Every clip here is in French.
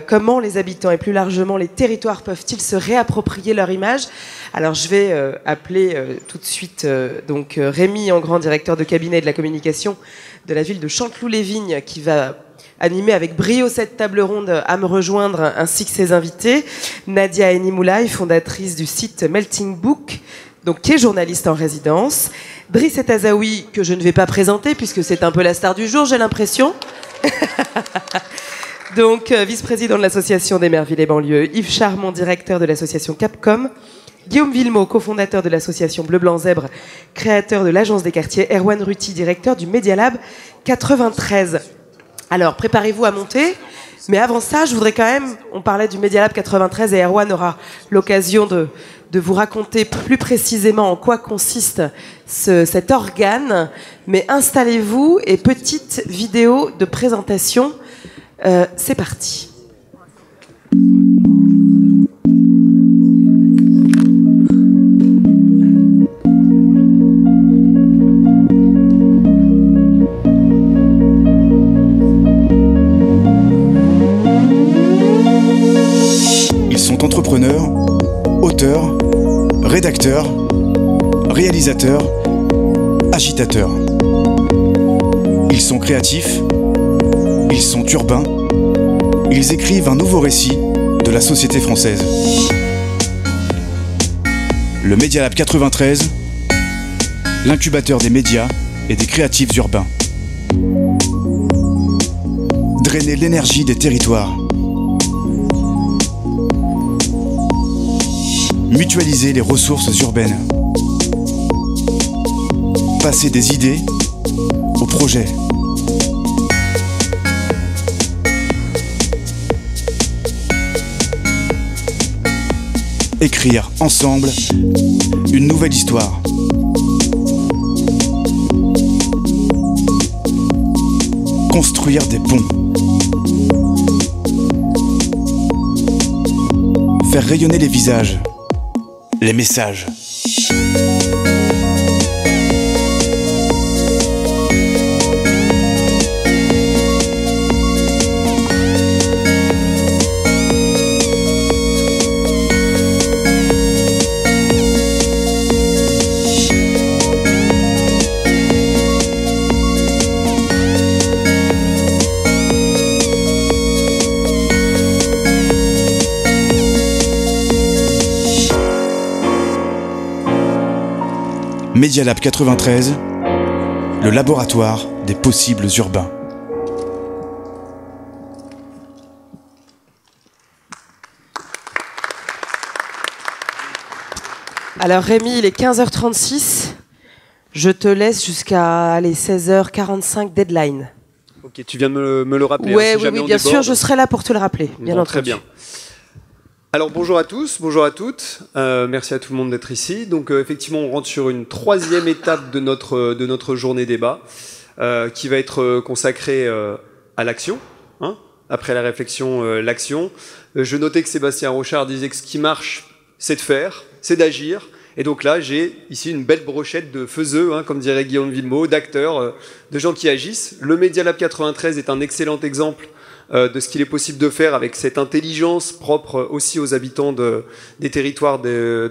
Comment les habitants et plus largement les territoires peuvent-ils se réapproprier leur image? Alors je vais appeler tout de suite Rémi Engrand, directeur de cabinet de la communication de la ville de Chanteloup-les-Vignes, qui va animer avec brio cette table ronde, à me rejoindre, ainsi que ses invités. Nadia Enimoulaï, fondatrice du site Melting Book, donc qui est journaliste en résidence. Driss Et Azaoui, que je ne vais pas présenter puisque c'est un peu la star du jour, j'ai l'impression. Donc, vice-président de l'association des maires villes et banlieues. Yves Charmont, directeur de l'association Capcom. Guillaume Villemot, cofondateur de l'association Bleu Blanc Zèbre, créateur de l'agence des quartiers. Erwan Ruti, directeur du Media Lab 93. Alors, préparez-vous à monter. Mais avant ça, je voudrais quand même, on parlait du Media Lab 93 et Erwan aura l'occasion de vous raconter plus précisément en quoi consiste cet organe. Mais installez-vous et petite vidéo de présentation. C'est parti. Ils sont entrepreneurs, auteurs, rédacteurs, réalisateurs, agitateurs. Ils sont créatifs, ils sont urbains, ils écrivent un nouveau récit de la société française. Le Media Lab 93, l'incubateur des médias et des créatifs urbains. Drainer l'énergie des territoires. Mutualiser les ressources urbaines. Passer des idées au projet. Écrire ensemble une nouvelle histoire. Construire des ponts. Faire rayonner les visages, les messages. Media Lab 93, le laboratoire des possibles urbains. Alors Rémi, il est 15h36. Je te laisse jusqu'à 16h45 deadline. Ok, tu viens de me le rappeler. Ouais, hein, si oui, bien sûr, je serai là pour te le rappeler. Bien entendu. Très bien. Alors bonjour à tous, bonjour à toutes, merci à tout le monde d'être ici. Donc effectivement on rentre sur une troisième étape de notre journée débat qui va être consacrée à l'action, hein, après la réflexion, l'action. Je notais que Sébastien Rochard disait que ce qui marche c'est de faire, c'est d'agir. Et donc là j'ai ici une belle brochette de faiseux, hein, comme dirait Guillaume Villemot, d'acteurs, de gens qui agissent. Le Media Lab 93 est un excellent exemple de ce qu'il est possible de faire avec cette intelligence propre aussi aux habitants des territoires de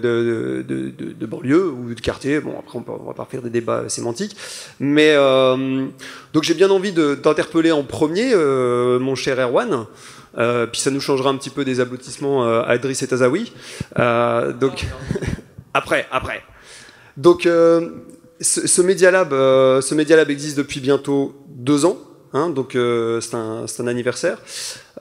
banlieue ou de quartier. Bon, après, on va pas faire des débats sémantiques. Mais donc j'ai bien envie d'interpeller en premier mon cher Erwan. Puis ça nous changera un petit peu des applaudissements à Driss Et Azaoui. Donc après. Donc ce Media Lab existe depuis bientôt 2 ans. Hein, donc c'est un anniversaire.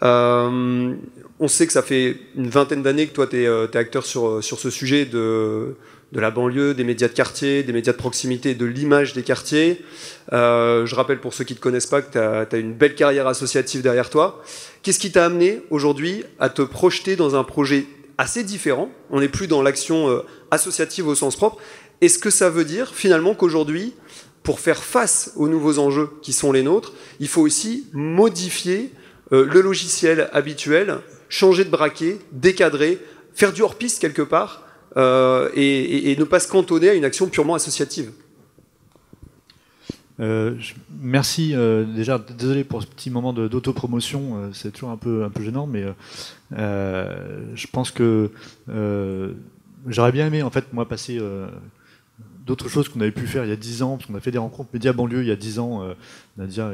On sait que ça fait une vingtaine d'années que toi tu es acteur sur ce sujet de la banlieue, des médias de quartier, des médias de proximité, de l'image des quartiers. Je rappelle pour ceux qui ne te connaissent pas que tu as une belle carrière associative derrière toi. Qu'est-ce qui t'a amené aujourd'hui à te projeter dans un projet assez différent? On n'est plus dans l'action associative au sens propre. Est-ce que ça veut dire finalement qu'aujourd'hui, pour faire face aux nouveaux enjeux qui sont les nôtres, il faut aussi modifier le logiciel habituel, changer de braquet, décadrer, faire du hors-piste quelque part, et ne pas se cantonner à une action purement associative? Merci. Déjà, désolé pour ce petit moment d'autopromotion. C'est toujours un peu gênant, mais je pense que j'aurais bien aimé, en fait, moi, passer d'autres choses qu'on avait pu faire il y a 10 ans, parce qu'on a fait des rencontres médias banlieue il y a 10 ans. Nadia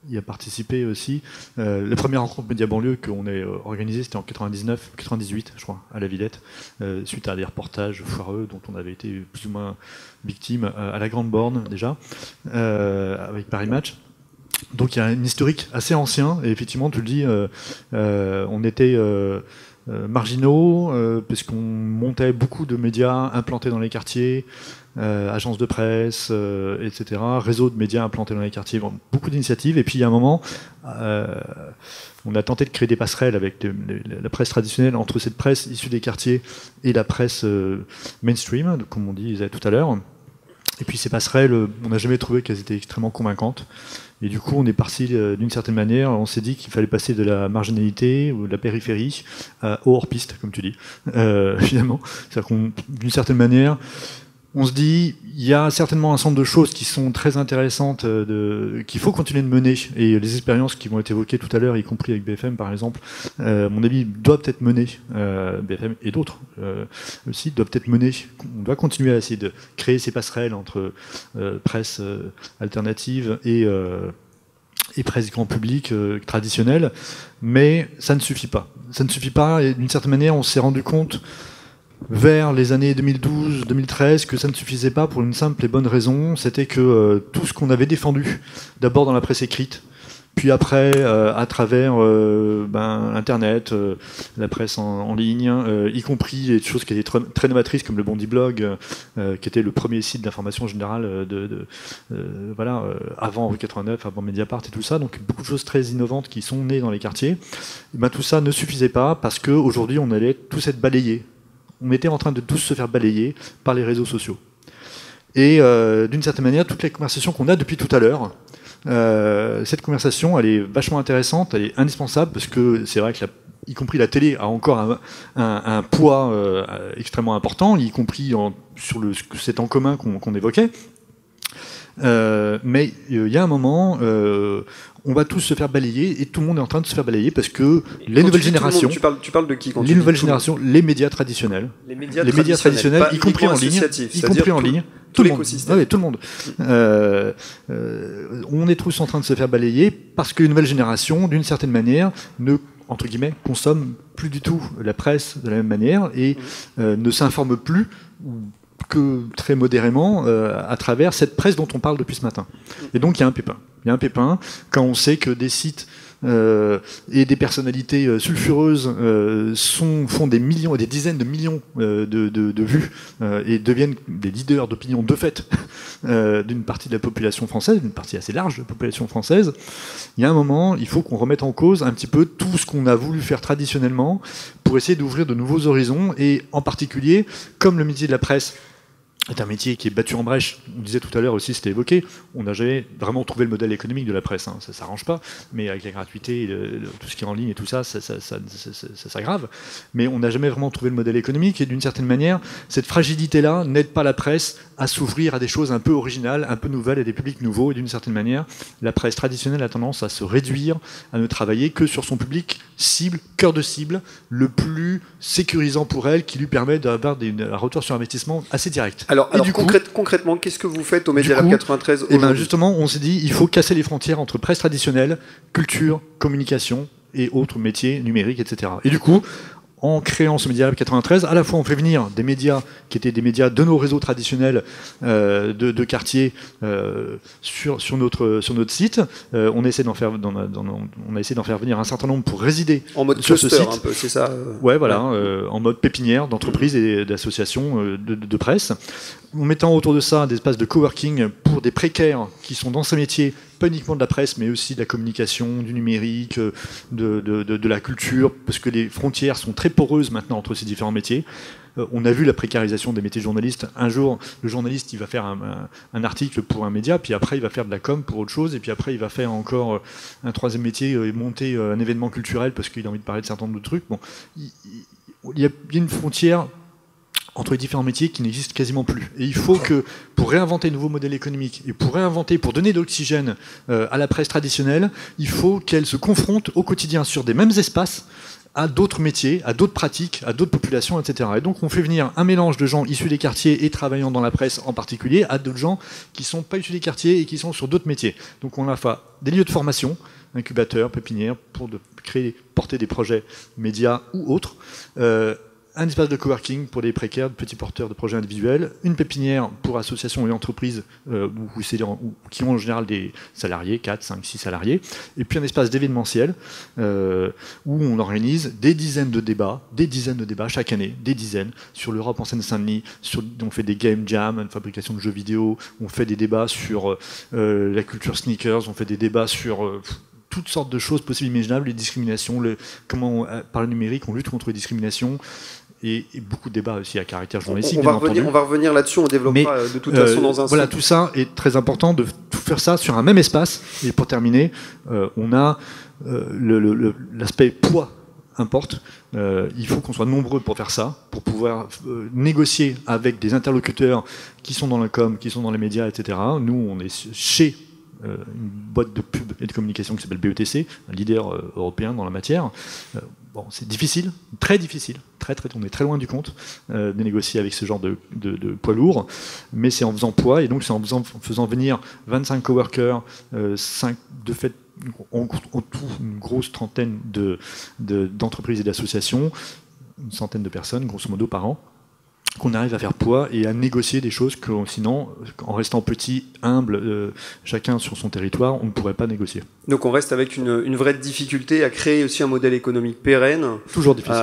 y a participé aussi. La première rencontre médias banlieue qu'on a organisée, c'était en 99, 98, je crois, à la Villette, suite à des reportages foireux dont on avait été plus ou moins victime à la Grande Borne déjà, avec Paris Match. Donc il y a un historique assez ancien, et effectivement, tu le dis, on était marginaux, puisqu'on montait beaucoup de médias implantés dans les quartiers, agences de presse, etc., réseau de médias implantés dans les quartiers, beaucoup d'initiatives. Et puis il y a un moment, on a tenté de créer des passerelles avec la presse traditionnelle entre cette presse issue des quartiers et la presse mainstream, comme on disait tout à l'heure. Et puis ces passerelles, on n'a jamais trouvé qu'elles étaient extrêmement convaincantes. Et du coup, on est parti d'une certaine manière, on s'est dit qu'il fallait passer de la marginalité ou de la périphérie au hors-piste, comme tu dis, finalement. C'est-à-dire qu'on, d'une certaine manière, on se dit, il y a certainement un ensemble de choses qui sont très intéressantes, qu'il faut continuer de mener. Et les expériences qui vont être évoquées tout à l'heure, y compris avec BFM par exemple, à mon avis, doivent être menées. BFM et d'autres aussi doivent être menées. On doit continuer à essayer de créer ces passerelles entre presse alternative et presse grand public traditionnelle. Mais ça ne suffit pas. Ça ne suffit pas. Et d'une certaine manière, on s'est rendu compte vers les années 2012-2013 que ça ne suffisait pas pour une simple et bonne raison, c'était que tout ce qu'on avait défendu, d'abord dans la presse écrite, puis après à travers Internet, la presse en ligne, y compris des choses qui étaient très novatrices comme le Bondi Blog, qui était le premier site d'information générale avant 89, avant Mediapart et tout ça, donc beaucoup de choses très innovantes qui sont nées dans les quartiers. Et ben, tout ça ne suffisait pas parce qu'aujourd'hui on allait tous être balayés. On était en train de tous se faire balayer par les réseaux sociaux. Et d'une certaine manière, toutes les conversations qu'on a depuis tout à l'heure, cette conversation, elle est vachement intéressante, elle est indispensable, parce que c'est vrai que, y compris la télé, a encore un poids extrêmement important, y compris sur cet en commun qu'on évoquait. Mais il y a un moment, on va tous se faire balayer, et tout le monde est en train de se faire balayer parce que les nouvelles générations. Tu parles de qui quand les nouvelles générations, les médias traditionnels. Les médias traditionnels, y compris en ligne. Y compris en ligne. Tout l'écosystème. Oui, tout le monde. On est tous en train de se faire balayer parce que les nouvelles générations, d'une certaine manière, entre guillemets, consomment plus du tout la presse de la même manière et ne s'informent plus que très modérément à travers cette presse dont on parle depuis ce matin. Et donc il y a un pépin. Il y a un pépin quand on sait que des sites et des personnalités sulfureuses font des millions et des dizaines de millions de vues et deviennent des leaders d'opinion de fait d'une partie de la population française, d'une partie assez large de la population française. Il y a un moment, il faut qu'on remette en cause un petit peu tout ce qu'on a voulu faire traditionnellement pour essayer d'ouvrir de nouveaux horizons, et en particulier, comme le métier de la presse est un métier qui est battu en brèche. On disait tout à l'heure aussi, c'était évoqué, on n'a jamais vraiment trouvé le modèle économique de la presse, hein. Ça s'arrange pas, mais avec la gratuité, tout ce qui est en ligne et tout ça, ça s'aggrave. Mais on n'a jamais vraiment trouvé le modèle économique, et d'une certaine manière, cette fragilité-là n'aide pas la presse à s'ouvrir à des choses un peu originales, un peu nouvelles, et des publics nouveaux. Et d'une certaine manière, la presse traditionnelle a tendance à se réduire, à ne travailler que sur son public cible, cœur de cible, le plus sécurisant pour elle, qui lui permet d'avoir un retour sur investissement assez direct. Alors concrètement, qu'est-ce que vous faites au Media Lab 93 aujourd'hui ? Justement, on s'est dit, il faut casser les frontières entre presse traditionnelle, culture, communication et autres métiers numériques, etc. Et du coup, en créant ce Media Lab 93, à la fois on fait venir des médias qui étaient des médias de nos réseaux traditionnels de quartier sur notre site. On essaie d'en faire venir un certain nombre pour résider en mode sur ce cluster, site. Un peu, c'est ça. Ouais, voilà, en mode pépinière d'entreprises et d'associations de presse, en mettant autour de ça des espaces de coworking pour des précaires qui sont dans ces métiers, pas uniquement de la presse, mais aussi de la communication, du numérique, de la culture, parce que les frontières sont très poreuses maintenant entre ces différents métiers. On a vu la précarisation des métiers de journalistes. Un jour, le journaliste, il va faire un article pour un média, puis après, il va faire de la com pour autre chose, et puis après, il va faire encore un troisième métier, monter un événement culturel parce qu'il a envie de parler de certains nombre de trucs. Bon, il y a une frontière entre les différents métiers qui n'existent quasiment plus. Et il faut que, pour réinventer de nouveaux modèles économiques et pour donner de l'oxygène à la presse traditionnelle, il faut qu'elle se confronte au quotidien sur des mêmes espaces à d'autres métiers, à d'autres pratiques, à d'autres populations, etc. Et donc on fait venir un mélange de gens issus des quartiers et travaillant dans la presse en particulier, à d'autres gens qui ne sont pas issus des quartiers et qui sont sur d'autres métiers. Donc on a fait des lieux de formation, incubateurs, pépinières, pour porter des projets médias ou autres, un espace de coworking pour des précaires, de petits porteurs de projets individuels, une pépinière pour associations et entreprises qui ont en général des salariés, 4, 5, 6 salariés, et puis un espace d'événementiel où on organise des dizaines de débats chaque année, des dizaines, sur l'Europe en Seine-Saint-Denis, on fait des game jams, une fabrication de jeux vidéo, on fait des débats sur la culture sneakers, on fait des débats sur toutes sortes de choses possibles et imaginables, les discriminations, comment par le numérique on lutte contre les discriminations, et beaucoup de débats aussi à caractère journalistique. On va revenir là-dessus, on développera de toute façon dans un voilà, tout ça est très important de tout faire ça sur un même espace. Et pour terminer, on a l'aspect poids importe. Il faut qu'on soit nombreux pour faire ça, pour pouvoir négocier avec des interlocuteurs qui sont dans la com, qui sont dans les médias, etc. Nous, on est chez une boîte de pub et de communication qui s'appelle BETC, un leader européen dans la matière. Bon, c'est difficile, très difficile, on est très loin du compte de négocier avec ce genre de poids lourd, mais c'est en faisant poids, et donc c'est en faisant venir 25 coworkers, en tout une grosse trentaine d'entreprises et d'associations, une centaine de personnes, grosso modo, par an, qu'on arrive à faire poids et à négocier des choses que sinon, en restant petit, humble, chacun sur son territoire, on ne pourrait pas négocier. Donc on reste avec une vraie difficulté à créer aussi un modèle économique pérenne. Toujours difficile.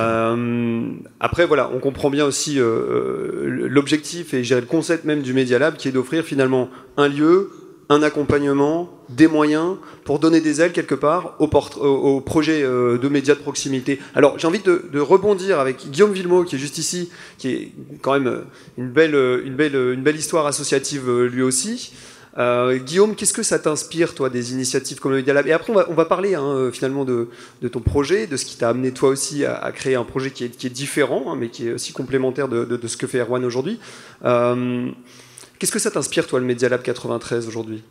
Après, voilà, on comprend bien aussi l'objectif et le concept même du Media Lab, qui est d'offrir finalement un lieu, un accompagnement, des moyens pour donner des ailes quelque part au projet de médias de proximité. Alors j'ai envie de rebondir avec Guillaume Villemot qui est juste ici, qui est quand même une belle histoire associative lui aussi. Guillaume, qu'est-ce que ça t'inspire toi des initiatives comme le Media Lab? Et après on va parler finalement de ton projet, de ce qui t'a amené toi aussi à créer un projet qui est différent, mais qui est aussi complémentaire de ce que fait Erwan aujourd'hui. Qu'est-ce que ça t'inspire, toi, le Media Lab 93 aujourd'hui?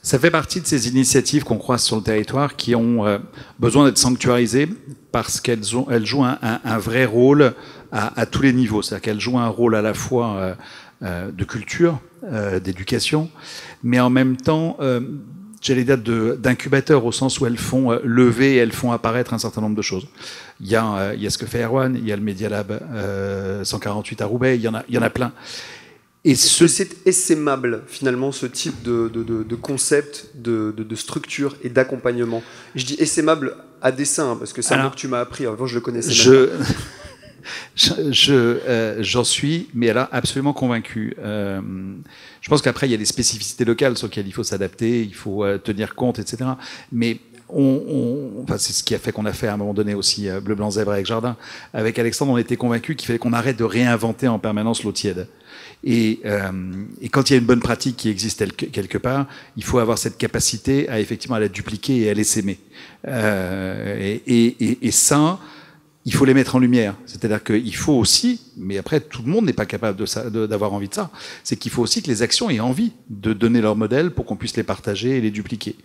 Ça fait partie de ces initiatives qu'on croise sur le territoire qui ont besoin d'être sanctuarisées parce qu'elles jouent un vrai rôle à tous les niveaux. C'est-à-dire qu'elles jouent un rôle à la fois de culture, d'éducation, mais en même temps, j'allais dire d'incubateurs au sens où elles font lever et elles font apparaître un certain nombre de choses. Il y a ce que fait Erwan, il y a le Media Lab 148 à Roubaix, il y en a plein. Est-ce que c'est essaimable, finalement, ce type de concept, de structure et d'accompagnement? Je dis essaimable à dessein, parce que c'est un mot que tu m'as appris. Avant, je le connaissais J'en suis, mais alors absolument convaincu. Je pense qu'après, il y a des spécificités locales sur lesquelles il faut s'adapter, il faut tenir compte, etc. Mais c'est ce qui a fait qu'on a fait à un moment donné aussi Bleu, Blanc, Zèbre avec Jardin. Avec Alexandre, on était convaincus qu'il fallait qu'on arrête de réinventer en permanence l'eau tiède. Et quand il y a une bonne pratique qui existe quelque part, il faut avoir cette capacité à effectivement à la dupliquer et à l'essaimer. Et ça, il faut les mettre en lumière. C'est-à-dire qu'il faut aussi, mais après tout le monde n'est pas capable d'avoir envie de ça, c'est qu'il faut aussi que les actions aient envie de donner leur modèle pour qu'on puisse les partager et les dupliquer.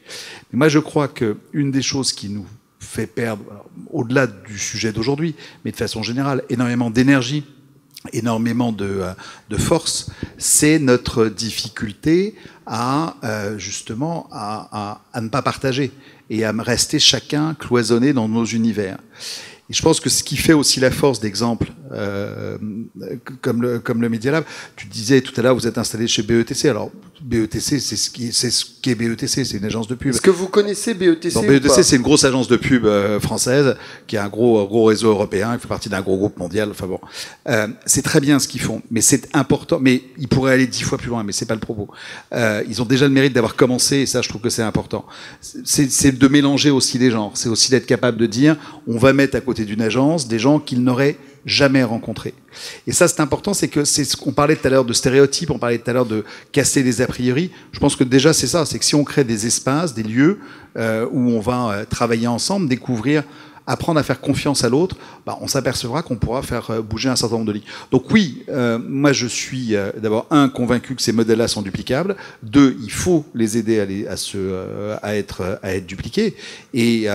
Mais moi je crois qu'une des choses qui nous fait perdre, au-delà du sujet d'aujourd'hui, mais de façon générale, énormément d'énergie, énormément de force, c'est notre difficulté à justement à ne pas partager et à rester chacun cloisonné dans nos univers. Et je pense que ce qui fait aussi la force d'exemples comme le Media Lab, tu disais tout à l'heure, vous êtes installé chez BETC. Alors BETC, c'est ce qu'est BETC, c'est une agence de pub. Est-ce que vous connaissez BETC? Donc, BETC, c'est une grosse agence de pub française qui a un gros réseau européen, qui fait partie d'un gros groupe mondial. Enfin bon, c'est très bien ce qu'ils font, mais c'est important. Mais ils pourraient aller 10 fois plus loin, mais c'est pas le propos. Ils ont déjà le mérite d'avoir commencé, et ça, je trouve que c'est important. C'est de mélanger aussi les genres. C'est aussi d'être capable de dire, on va mettre à côté d'une agence des gens qu'ils n'auraient jamais rencontrés. Et ça, c'est important, c'est que c'est ce qu'on parlait tout à l'heure de stéréotypes, on parlait tout à l'heure de casser les a priori. Je pense que déjà, c'est ça, c'est que si on crée des espaces, des lieux où on va travailler ensemble, découvrir apprendre à faire confiance à l'autre, on s'apercevra qu'on pourra faire bouger un certain nombre de lignes. Donc oui, moi je suis d'abord convaincu que ces modèles-là sont duplicables. 2, il faut les aider à être dupliqués. Et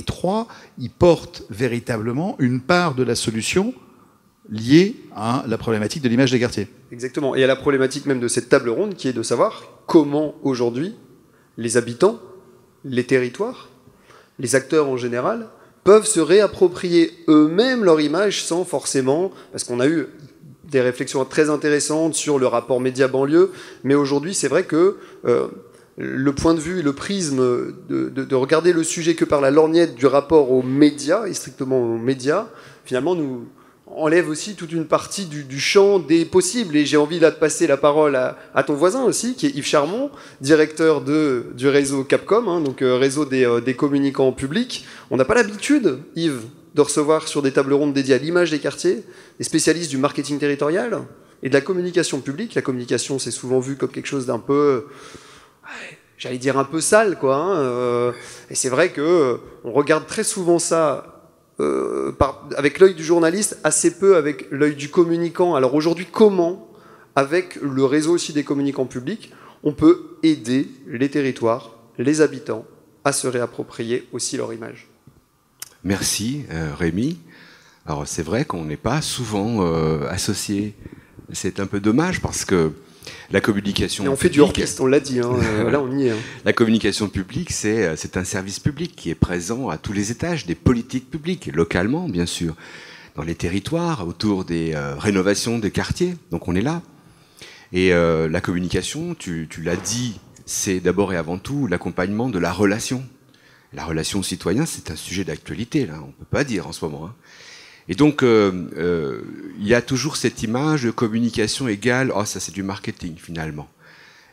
3, ils portent véritablement une part de la solution liée à la problématique de l'image des quartiers. Exactement. Et à la problématique même de cette table ronde qui est de savoir comment aujourd'hui les habitants, les territoires, les acteurs en général peuvent se réapproprier eux-mêmes leur image sans forcément... Parce qu'on a eu des réflexions très intéressantes sur le rapport média-banlieue, mais aujourd'hui c'est vrai que le point de vue et le prisme de regarder le sujet que par la lorgnette du rapport aux médias, et strictement aux médias, finalement nous enlève aussi toute une partie du champ des possibles. Et j'ai envie là de passer la parole à ton voisin aussi, qui est Yves Charmont, directeur du réseau Capcom, donc réseau des communicants publics. On n'a pas l'habitude, Yves, de recevoir sur des tables rondes dédiées à l'image des quartiers des spécialistes du marketing territorial et de la communication publique. La communication, c'est souvent vu comme quelque chose d'un peu... j'allais dire un peu sale, quoi. Et c'est vrai qu'on regarde très souvent ça avec l'œil du journaliste, assez peu avec l'œil du communicant. Alors aujourd'hui, comment, avec le réseau aussi des communicants publics, on peut aider les territoires, les habitants, à se réapproprier aussi leur image? Merci Rémi. Alors c'est vrai qu'on n'est pas souvent associé. C'est un peu dommage parce que la communication... Mais on fait du orchestre, on l'a dit, là on y est. La communication publique, c'est un service public qui est présent à tous les étages des politiques publiques, localement bien sûr, dans les territoires, autour des rénovations des quartiers, donc on est là. Et la communication, tu l'as dit, c'est d'abord et avant tout l'accompagnement de la relation. La relation citoyen, c'est un sujet d'actualité, là, on ne peut pas dire en ce moment. Et donc, il y a toujours cette image de communication égale « oh, ça c'est du marketing, finalement ».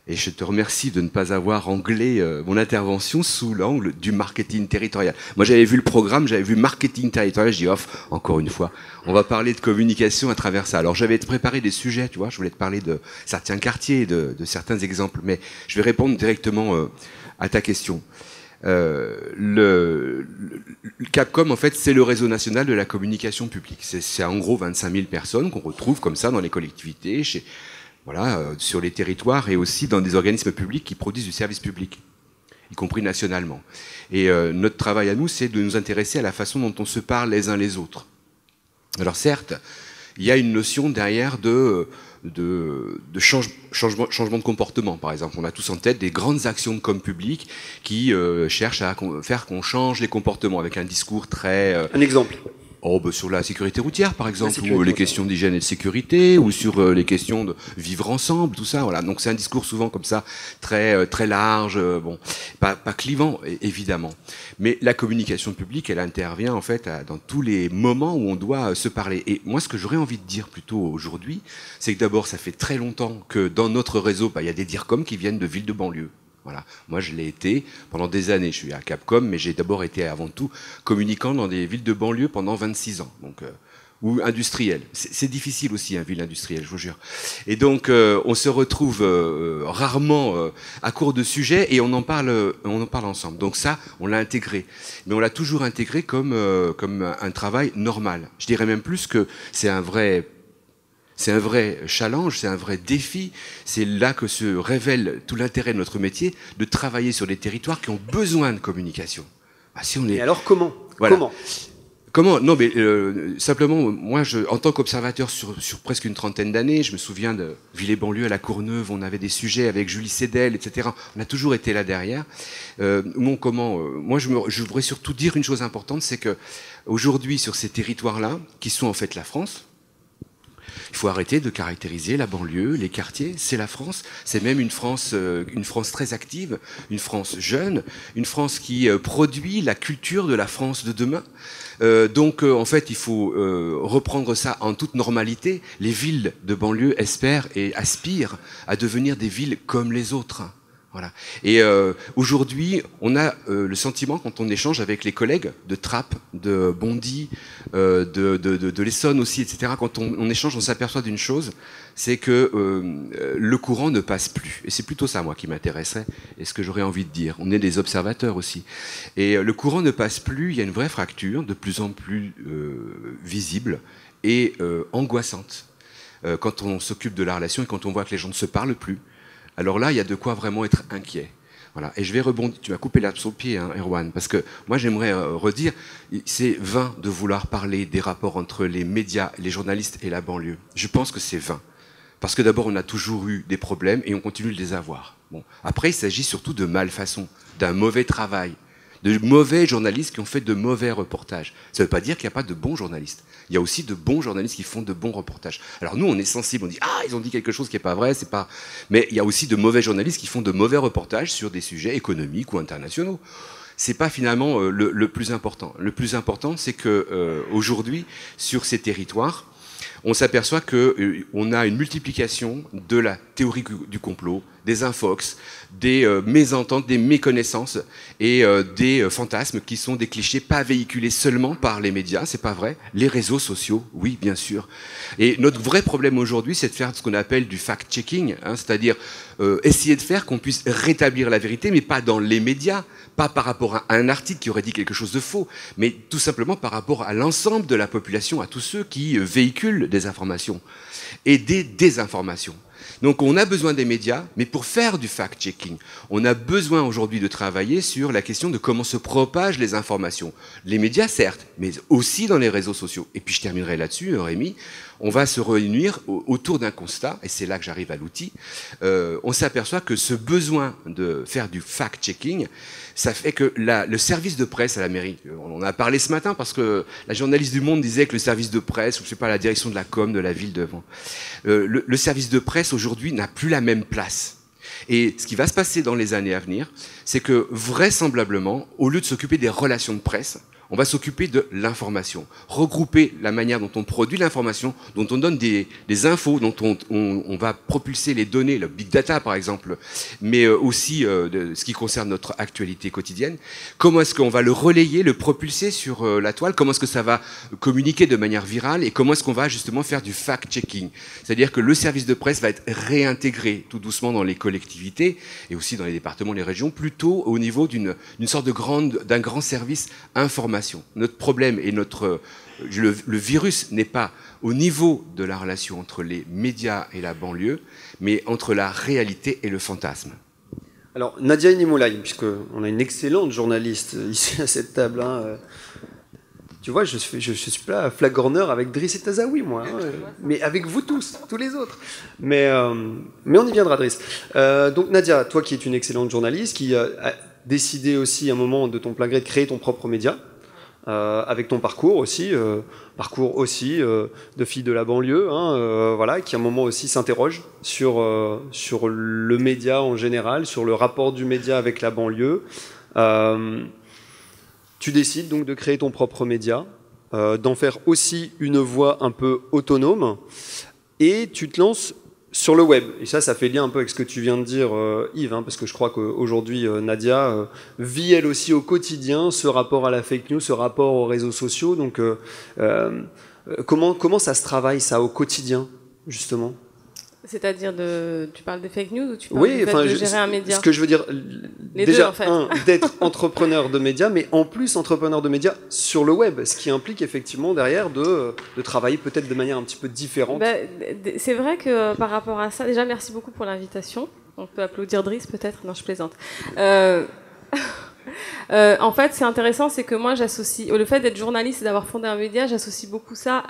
Et je te remercie de ne pas avoir anglais mon intervention sous l'angle du marketing territorial. Moi, j'avais vu le programme, j'avais vu marketing territorial, je dis off, encore une fois, on va parler de communication à travers ça. Alors, j'avais préparé des sujets, tu vois, je voulais te parler de certains quartiers, de certains exemples, mais je vais répondre directement à ta question. Le Capcom, en fait, c'est le réseau national de la communication publique. C'est en gros 25 000 personnes qu'on retrouve comme ça dans les collectivités, sur les territoires et aussi dans des organismes publics qui produisent du service public, y compris nationalement. Et notre travail à nous, c'est de nous intéresser à la façon dont on se parle les uns les autres. Alors certes, il y a une notion derrière de changement de comportement, par exemple. On a tous en tête des grandes actions de com public qui cherchent à faire qu'on change les comportements avec un discours très... Un exemple. Sur la sécurité routière, par exemple, ou les questions d'hygiène et de sécurité, ou sur les questions de vivre ensemble, tout ça. Voilà. Donc c'est un discours souvent comme ça, très large, pas clivant, évidemment. Mais la communication publique, elle intervient en fait dans tous les moments où on doit se parler. Et moi, ce que j'aurais envie de dire plutôt aujourd'hui, c'est que d'abord, ça fait très longtemps que dans notre réseau, il y a des DIRCOM qui viennent de villes de banlieue. Voilà. Moi, je l'ai été pendant des années. Je suis à Capcom, mais j'ai d'abord été avant tout communicant dans des villes de banlieue pendant 26 ans. Donc, ou industriel. C'est difficile aussi, une ville industrielle, je vous jure. Et donc, on se retrouve rarement à court de sujets et on en parle ensemble. Donc ça, on l'a intégré. Mais on l'a toujours intégré comme un travail normal. Je dirais même plus que c'est un vrai challenge, c'est un vrai défi. C'est là que se révèle tout l'intérêt de notre métier, de travailler sur des territoires qui ont besoin de communication. Et alors comment? Voilà. Comment? Non, mais simplement, moi, en tant qu'observateur sur presque une trentaine d'années, je me souviens de Villers-Banlieue à la Courneuve, on avait des sujets avec Julie Cédel, etc. On a toujours été là derrière. Moi, je voudrais surtout dire une chose importante, c'est que aujourd'hui, sur ces territoires-là, qui sont en fait la France, il faut arrêter de caractériser la banlieue, les quartiers, c'est la France. C'est même une France très active, une France jeune, une France qui produit la culture de la France de demain. Donc, en fait, il faut reprendre ça en toute normalité. Les villes de banlieue espèrent et aspirent à devenir des villes comme les autres. Voilà. Et aujourd'hui, on a le sentiment, quand on échange avec les collègues de Trappes, de Bondy, de l'Essonne aussi, etc., quand on échange, on s'aperçoit d'une chose, c'est que le courant ne passe plus. Et c'est plutôt ça, moi, qui m'intéresserait, et ce que j'aurais envie de dire. On est des observateurs aussi. Et le courant ne passe plus, il y a une vraie fracture, de plus en plus visible et angoissante. Quand on s'occupe de la relation et quand on voit que les gens ne se parlent plus, alors là, il y a de quoi vraiment être inquiet. Voilà. Et je vais rebondir. Tu m'as coupé l'herbe sur le pied, hein, Erwan, parce que moi, j'aimerais redire, c'est vain de vouloir parler des rapports entre les médias, les journalistes et la banlieue. Je pense que c'est vain. Parce que d'abord, on a toujours eu des problèmes et on continue de les avoir. Bon. Après, il s'agit surtout de malfaçon, d'un mauvais travail, de mauvais journalistes qui ont fait de mauvais reportages. Ça ne veut pas dire qu'il n'y a pas de bons journalistes. Il y a aussi de bons journalistes qui font de bons reportages. Alors nous, on est sensibles, on dit « Ah, ils ont dit quelque chose qui n'est pas vrai, c'est pas... » Mais il y a aussi de mauvais journalistes qui font de mauvais reportages sur des sujets économiques ou internationaux. C'est pas finalement le plus important. Le plus important, c'est que aujourd'hui, sur ces territoires, on s'aperçoit qu'on a une multiplication de la théorie du complot, des infox, des mésententes, des méconnaissances et des fantasmes qui sont des clichés pas véhiculés seulement par les médias, c'est pas vrai. Les réseaux sociaux, oui, bien sûr. Et notre vrai problème aujourd'hui, c'est de faire ce qu'on appelle du fact-checking, hein, c'est-à-dire essayer de faire qu'on puisse rétablir la vérité, mais pas dans les médias, pas par rapport à un article qui aurait dit quelque chose de faux, mais tout simplement par rapport à l'ensemble de la population, à tous ceux qui véhiculent des informations et des désinformations. Donc on a besoin des médias, mais pour faire du fact-checking, on a besoin aujourd'hui de travailler sur la question de comment se propagent les informations. Les médias, certes, mais aussi dans les réseaux sociaux. Et puis je terminerai là-dessus, Rémi. On va se réunir autour d'un constat, et c'est là que j'arrive à l'outil. On s'aperçoit que ce besoin de faire du fact-checking, ça fait que le service de presse à la mairie, on en a parlé ce matin parce que la journaliste du Monde disait que le service de presse, ou je sais pas, la direction de la com de la ville devant, le service de presse aujourd'hui n'a plus la même place. Et ce qui va se passer dans les années à venir, c'est que vraisemblablement, au lieu de s'occuper des relations de presse, on va s'occuper de l'information, regrouper la manière dont on produit l'information, dont on donne des infos, dont on va propulser les données, le big data par exemple, mais aussi de ce qui concerne notre actualité quotidienne. Comment est-ce qu'on va le relayer, le propulser sur la toile? Comment est-ce que ça va communiquer de manière virale? Et comment est-ce qu'on va justement faire du fact-checking? C'est-à-dire que le service de presse va être réintégré tout doucement dans les collectivités et aussi dans les départements, les régions, plutôt au niveau d'une sorte d'un grand service informatique. Notre problème et le virus n'est pas au niveau de la relation entre les médias et la banlieue, mais entre la réalité et le fantasme. Alors, Nadia Inimolaï, puisqu'on a une excellente journaliste ici à cette table, hein, tu vois, je suis pas flag corner avec Driss et Tazaoui, moi, hein, mais avec vous tous les autres. Mais on y viendra, Driss. Donc, Nadia, toi qui es une excellente journaliste, qui a décidé aussi à un moment de ton plein gré de créer ton propre média, avec ton parcours aussi de fille de la banlieue, hein, voilà, qui à un moment aussi s'interroge sur le média en général, sur le rapport du média avec la banlieue. Tu décides donc de créer ton propre média, d'en faire aussi une voix un peu autonome, et tu te lances sur le web. Et ça fait lien un peu avec ce que tu viens de dire, Yves, hein, parce que je crois qu'aujourd'hui, Nadia vit elle aussi au quotidien ce rapport à la fake news, ce rapport aux réseaux sociaux. Donc, comment ça se travaille, ça, au quotidien, justement? C'est-à-dire, tu parles des fake news ou tu parles du fait de gérer un média? Ce que je veux dire, les déjà, deux, en fait. d'être entrepreneur de médias, mais en plus entrepreneur de médias sur le web, ce qui implique effectivement derrière de travailler peut-être de manière un petit peu différente. C'est vrai que par rapport à ça, déjà merci beaucoup pour l'invitation. On peut applaudir Driss peut-être? Non, je plaisante. En fait, c'est intéressant, c'est que moi j'associe le fait d'être journaliste et d'avoir fondé un média, j'associe beaucoup ça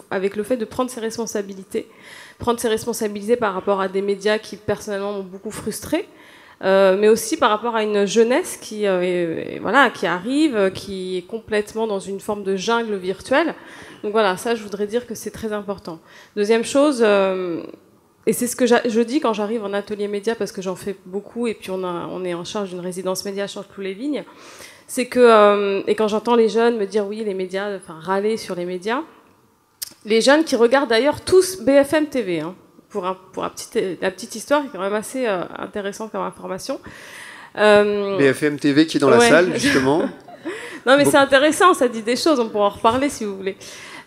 avec le fait de prendre ses responsabilités. Prendre ses responsabilités par rapport à des médias qui personnellement m'ont beaucoup frustrée, mais aussi par rapport à une jeunesse qui arrive, qui est complètement dans une forme de jungle virtuelle. Donc voilà, ça je voudrais dire que c'est très important. Deuxième chose, et c'est ce que je dis quand j'arrive en atelier média, parce que j'en fais beaucoup, et puis on est en charge d'une résidence média, change plus les lignes, c'est que, et quand j'entends les jeunes me dire oui, les médias, enfin râler sur les médias, les jeunes qui regardent d'ailleurs tous BFM TV, hein. la petite histoire, qui est quand même assez intéressante comme information. BFM TV qui est dans la salle, justement. Non, mais c'est intéressant, ça dit des choses, on pourra en reparler si vous voulez.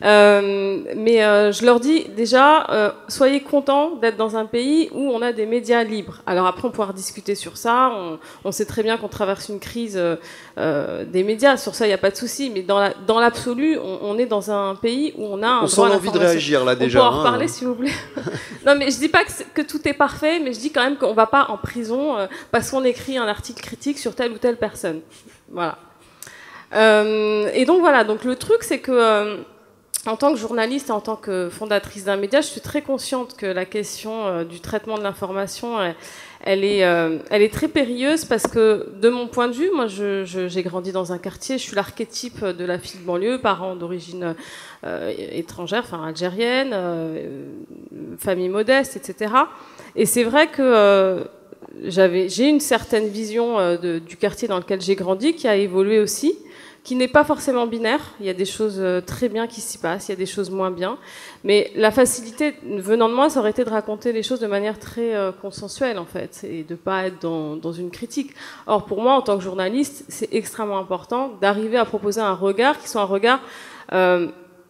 Je leur dis déjà, soyez contents d'être dans un pays où on a des médias libres. Alors après, on pourra discuter sur ça. On sait très bien qu'on traverse une crise des médias. Sur ça, il n'y a pas de souci. Mais dans l'absolu, on est dans un pays où on a un droit à l'information. On sent l'envie de réagir là déjà. On pourra en reparler si vous voulez. Non, mais je dis pas que tout est parfait, mais je dis quand même qu'on va pas en prison parce qu'on écrit un article critique sur telle ou telle personne. Voilà. Et donc voilà. Donc le truc, c'est que en tant que journaliste et en tant que fondatrice d'un média, je suis très consciente que la question du traitement de l'information, elle est très périlleuse parce que, de mon point de vue, moi, j'ai grandi dans un quartier, je suis l'archétype de la fille de banlieue, parents d'origine étrangère, enfin algérienne, famille modeste, etc. Et c'est vrai que j'ai une certaine vision du quartier dans lequel j'ai grandi, qui a évolué aussi, qui n'est pas forcément binaire. Il y a des choses très bien qui s'y passent, il y a des choses moins bien. Mais la facilité, venant de moi, ça aurait été de raconter les choses de manière très consensuelle, en fait, et de ne pas être dans une critique. Or, pour moi, en tant que journaliste, c'est extrêmement important d'arriver à proposer un regard qui soit un regard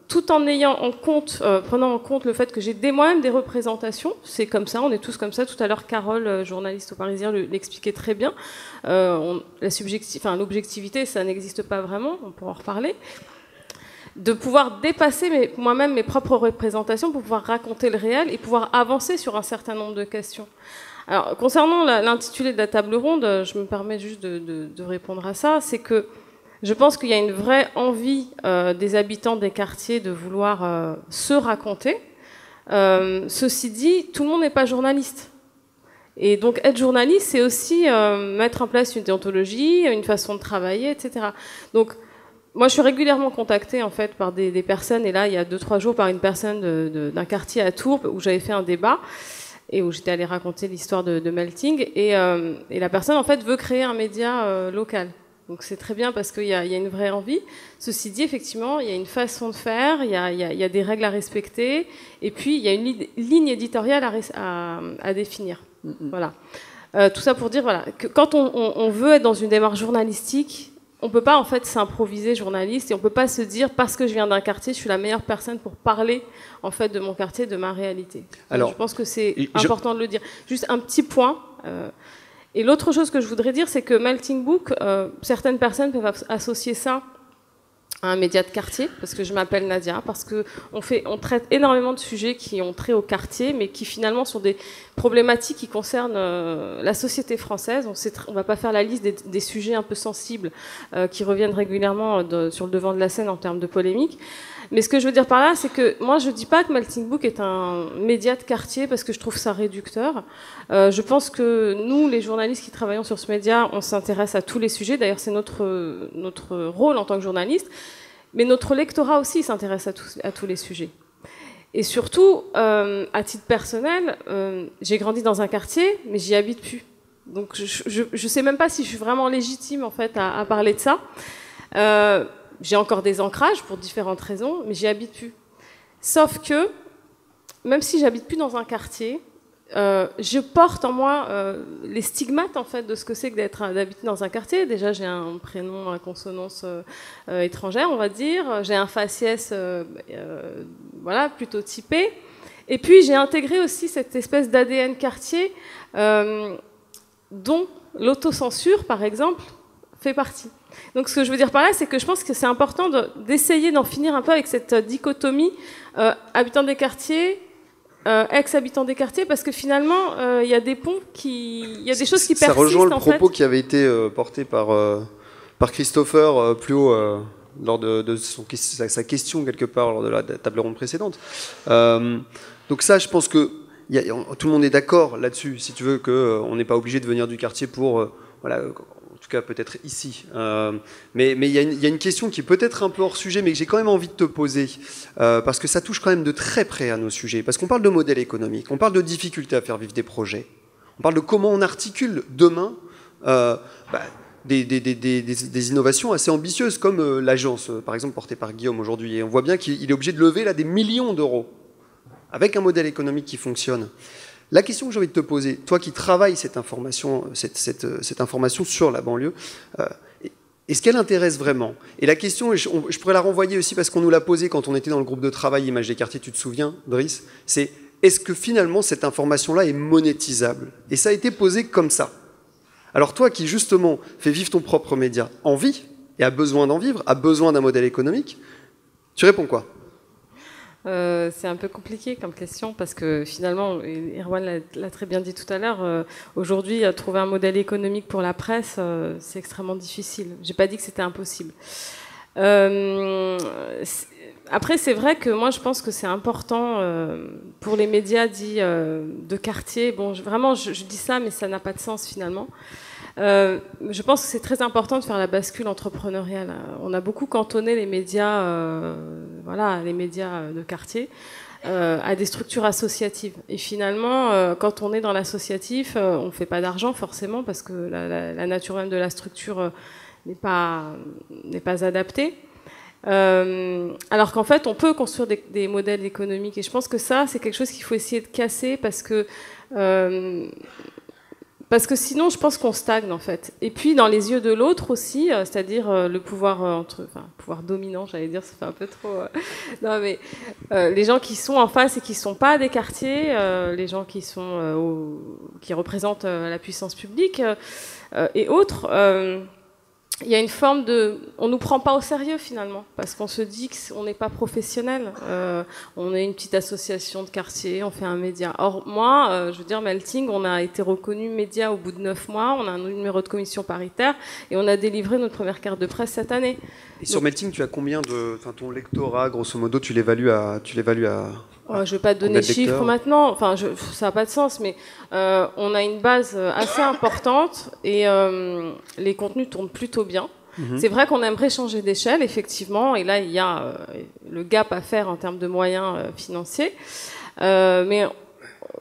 tout en ayant en compte, prenant en compte le fait que j'ai moi-même des représentations. C'est comme ça, on est tous comme ça. Tout à l'heure, Carole, journaliste au Parisien, l'expliquait très bien. L'objectivité, ça n'existe pas vraiment, on pourra en reparler. De pouvoir dépasser moi-même mes propres représentations pour pouvoir raconter le réel et pouvoir avancer sur un certain nombre de questions. Alors, concernant l'intitulé de la table ronde, je me permets juste de répondre à ça, c'est que je pense qu'il y a une vraie envie des habitants des quartiers de vouloir se raconter. Ceci dit, tout le monde n'est pas journaliste. Et donc être journaliste, c'est aussi mettre en place une déontologie, une façon de travailler, etc. Donc moi, je suis régulièrement contactée en fait par des personnes, et là, il y a 2-3 jours, par une personne d'un quartier à Tours où j'avais fait un débat et où j'étais allée raconter l'histoire de Melting. Et la personne, en fait, veut créer un média local. Donc c'est très bien parce qu'il y a une vraie envie. Ceci dit, effectivement, il y a une façon de faire, il y a des règles à respecter, et puis il y a une ligne éditoriale à définir. Voilà. Tout ça pour dire voilà, que quand on veut être dans une démarche journalistique, on ne peut pas en fait s'improviser journaliste, et on ne peut pas se dire parce que je viens d'un quartier, je suis la meilleure personne pour parler en fait de mon quartier, de ma réalité. Alors, je pense que c'est important de le dire. Juste un petit point. Et l'autre chose que je voudrais dire, c'est que Melting Book, certaines personnes peuvent associer ça à un média de quartier, parce que je m'appelle Nadia, parce qu'on traite énormément de sujets qui ont trait au quartier, mais qui finalement sont des problématiques qui concernent la société française. On ne va pas faire la liste des sujets un peu sensibles qui reviennent régulièrement sur le devant de la scène en termes de polémique. Mais ce que je veux dire par là, c'est que moi, je ne dis pas que Melting Book est un média de quartier parce que je trouve ça réducteur. Je pense que nous, les journalistes qui travaillons sur ce média, on s'intéresse à tous les sujets. D'ailleurs, c'est notre rôle en tant que journaliste. Mais notre lectorat aussi s'intéresse à tous les sujets. Et surtout, à titre personnel, j'ai grandi dans un quartier, mais j'y habite plus. Donc, je ne sais même pas si je suis vraiment légitime en fait à parler de ça. J'ai encore des ancrages pour différentes raisons, mais j'y habite plus. Sauf que, même si j'habite plus dans un quartier, je porte en moi les stigmates en fait de ce que c'est que d'habiter dans un quartier. Déjà, j'ai un prénom à consonance étrangère, on va dire. J'ai un faciès, voilà, plutôt typé. Et puis, j'ai intégré aussi cette espèce d'ADN quartier dont l'autocensure, par exemple, fait partie. Donc ce que je veux dire par là, c'est que je pense que c'est important d'essayer d'en finir un peu avec cette dichotomie habitants des quartiers, ex-habitants des quartiers, parce que finalement, il y a des ponts il y a des choses qui persistent. Ça rejoint le propos qui avait été porté par Christopher plus haut lors de sa question quelque part lors de la table ronde précédente. Donc ça, je pense que tout le monde est d'accord là-dessus. Si tu veux, qu'on n'est pas obligé de venir du quartier pour voilà. En tout cas peut-être ici. Mais il y a une question qui est peut-être un peu hors sujet, mais que j'ai quand même envie de te poser, parce que ça touche quand même de très près à nos sujets. Parce qu'on parle de modèle économique, on parle de difficultés à faire vivre des projets, on parle de comment on articule demain des innovations assez ambitieuses, comme l'agence, par exemple, portée par Guillaume aujourd'hui. Et on voit bien qu'il est obligé de lever là, des millions d'euros avec un modèle économique qui fonctionne. La question que j'ai envie de te poser, toi qui travailles cette information sur la banlieue, est-ce qu'elle intéresse vraiment? Et la question, je pourrais la renvoyer aussi parce qu'on nous l'a posée quand on était dans le groupe de travail Images des quartiers, tu te souviens, Driss? C'est est-ce que finalement cette information-là est monétisable? Et ça a été posé comme ça. Alors toi qui justement fais vivre ton propre média en vie, et a besoin d'en vivre, a besoin d'un modèle économique, tu réponds quoi? C'est un peu compliqué comme question parce que finalement, Erwan l'a très bien dit tout à l'heure, aujourd'hui, trouver un modèle économique pour la presse, c'est extrêmement difficile. J'ai pas dit que c'était impossible. Après, c'est vrai que moi, je pense que c'est important pour les médias dits de quartier. Bon, vraiment, je dis ça, mais ça n'a pas de sens finalement. Je pense que c'est très important de faire la bascule entrepreneuriale. On a beaucoup cantonné les médias, les médias de quartier, à des structures associatives. Et finalement, quand on est dans l'associatif, on ne fait pas d'argent forcément parce que la nature même de la structure n'est pas adaptée. Alors qu'en fait, on peut construire des modèles économiques. Et je pense que ça, c'est quelque chose qu'il faut essayer de casser parce que sinon, je pense qu'on stagne, en fait. Et puis, dans les yeux de l'autre aussi, c'est-à-dire le pouvoir pouvoir dominant, j'allais dire, ça fait un peu trop... Non, mais les gens qui sont en face et qui ne sont pas des quartiers, les gens qui représentent la puissance publique et autres... il y a une forme de... On ne nous prend pas au sérieux, finalement, parce qu'on se dit qu'on n'est pas professionnel. On est une petite association de quartier, on fait un média. Or, moi, je veux dire, Melting, on a été reconnu média au bout de 9 mois, on a un numéro de commission paritaire, et on a délivré notre première carte de presse cette année. Et sur Melting, tu as combien de... Enfin, ton lectorat, grosso modo, tu l'évalues à... Je ne vais pas te donner de chiffres maintenant, enfin, ça n'a pas de sens, mais on a une base assez importante et les contenus tournent plutôt bien. C'est vrai qu'on aimerait changer d'échelle, effectivement, et là, il y a le gap à faire en termes de moyens financiers. Mais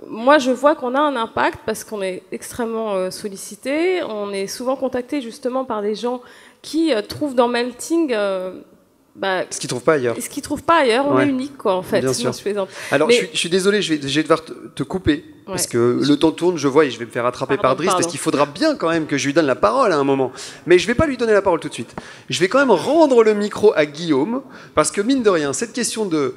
moi, je vois qu'on a un impact parce qu'on est extrêmement sollicité. On est souvent contacté justement par des gens qui trouvent dans Melting... ce qu'ils ne trouvent pas ailleurs. Ce qu'ils ne trouvent pas ailleurs, on est unique, quoi, en fait. Bien sûr. Je plaisante. Alors, mais... je suis désolé, je vais devoir te couper, parce que le temps tourne, je vois, et je vais me faire rattraper par Driss, parce qu'il faudra bien quand même que je lui donne la parole à un moment. Mais je ne vais pas lui donner la parole tout de suite. Je vais quand même rendre le micro à Guillaume, parce que mine de rien, cette question de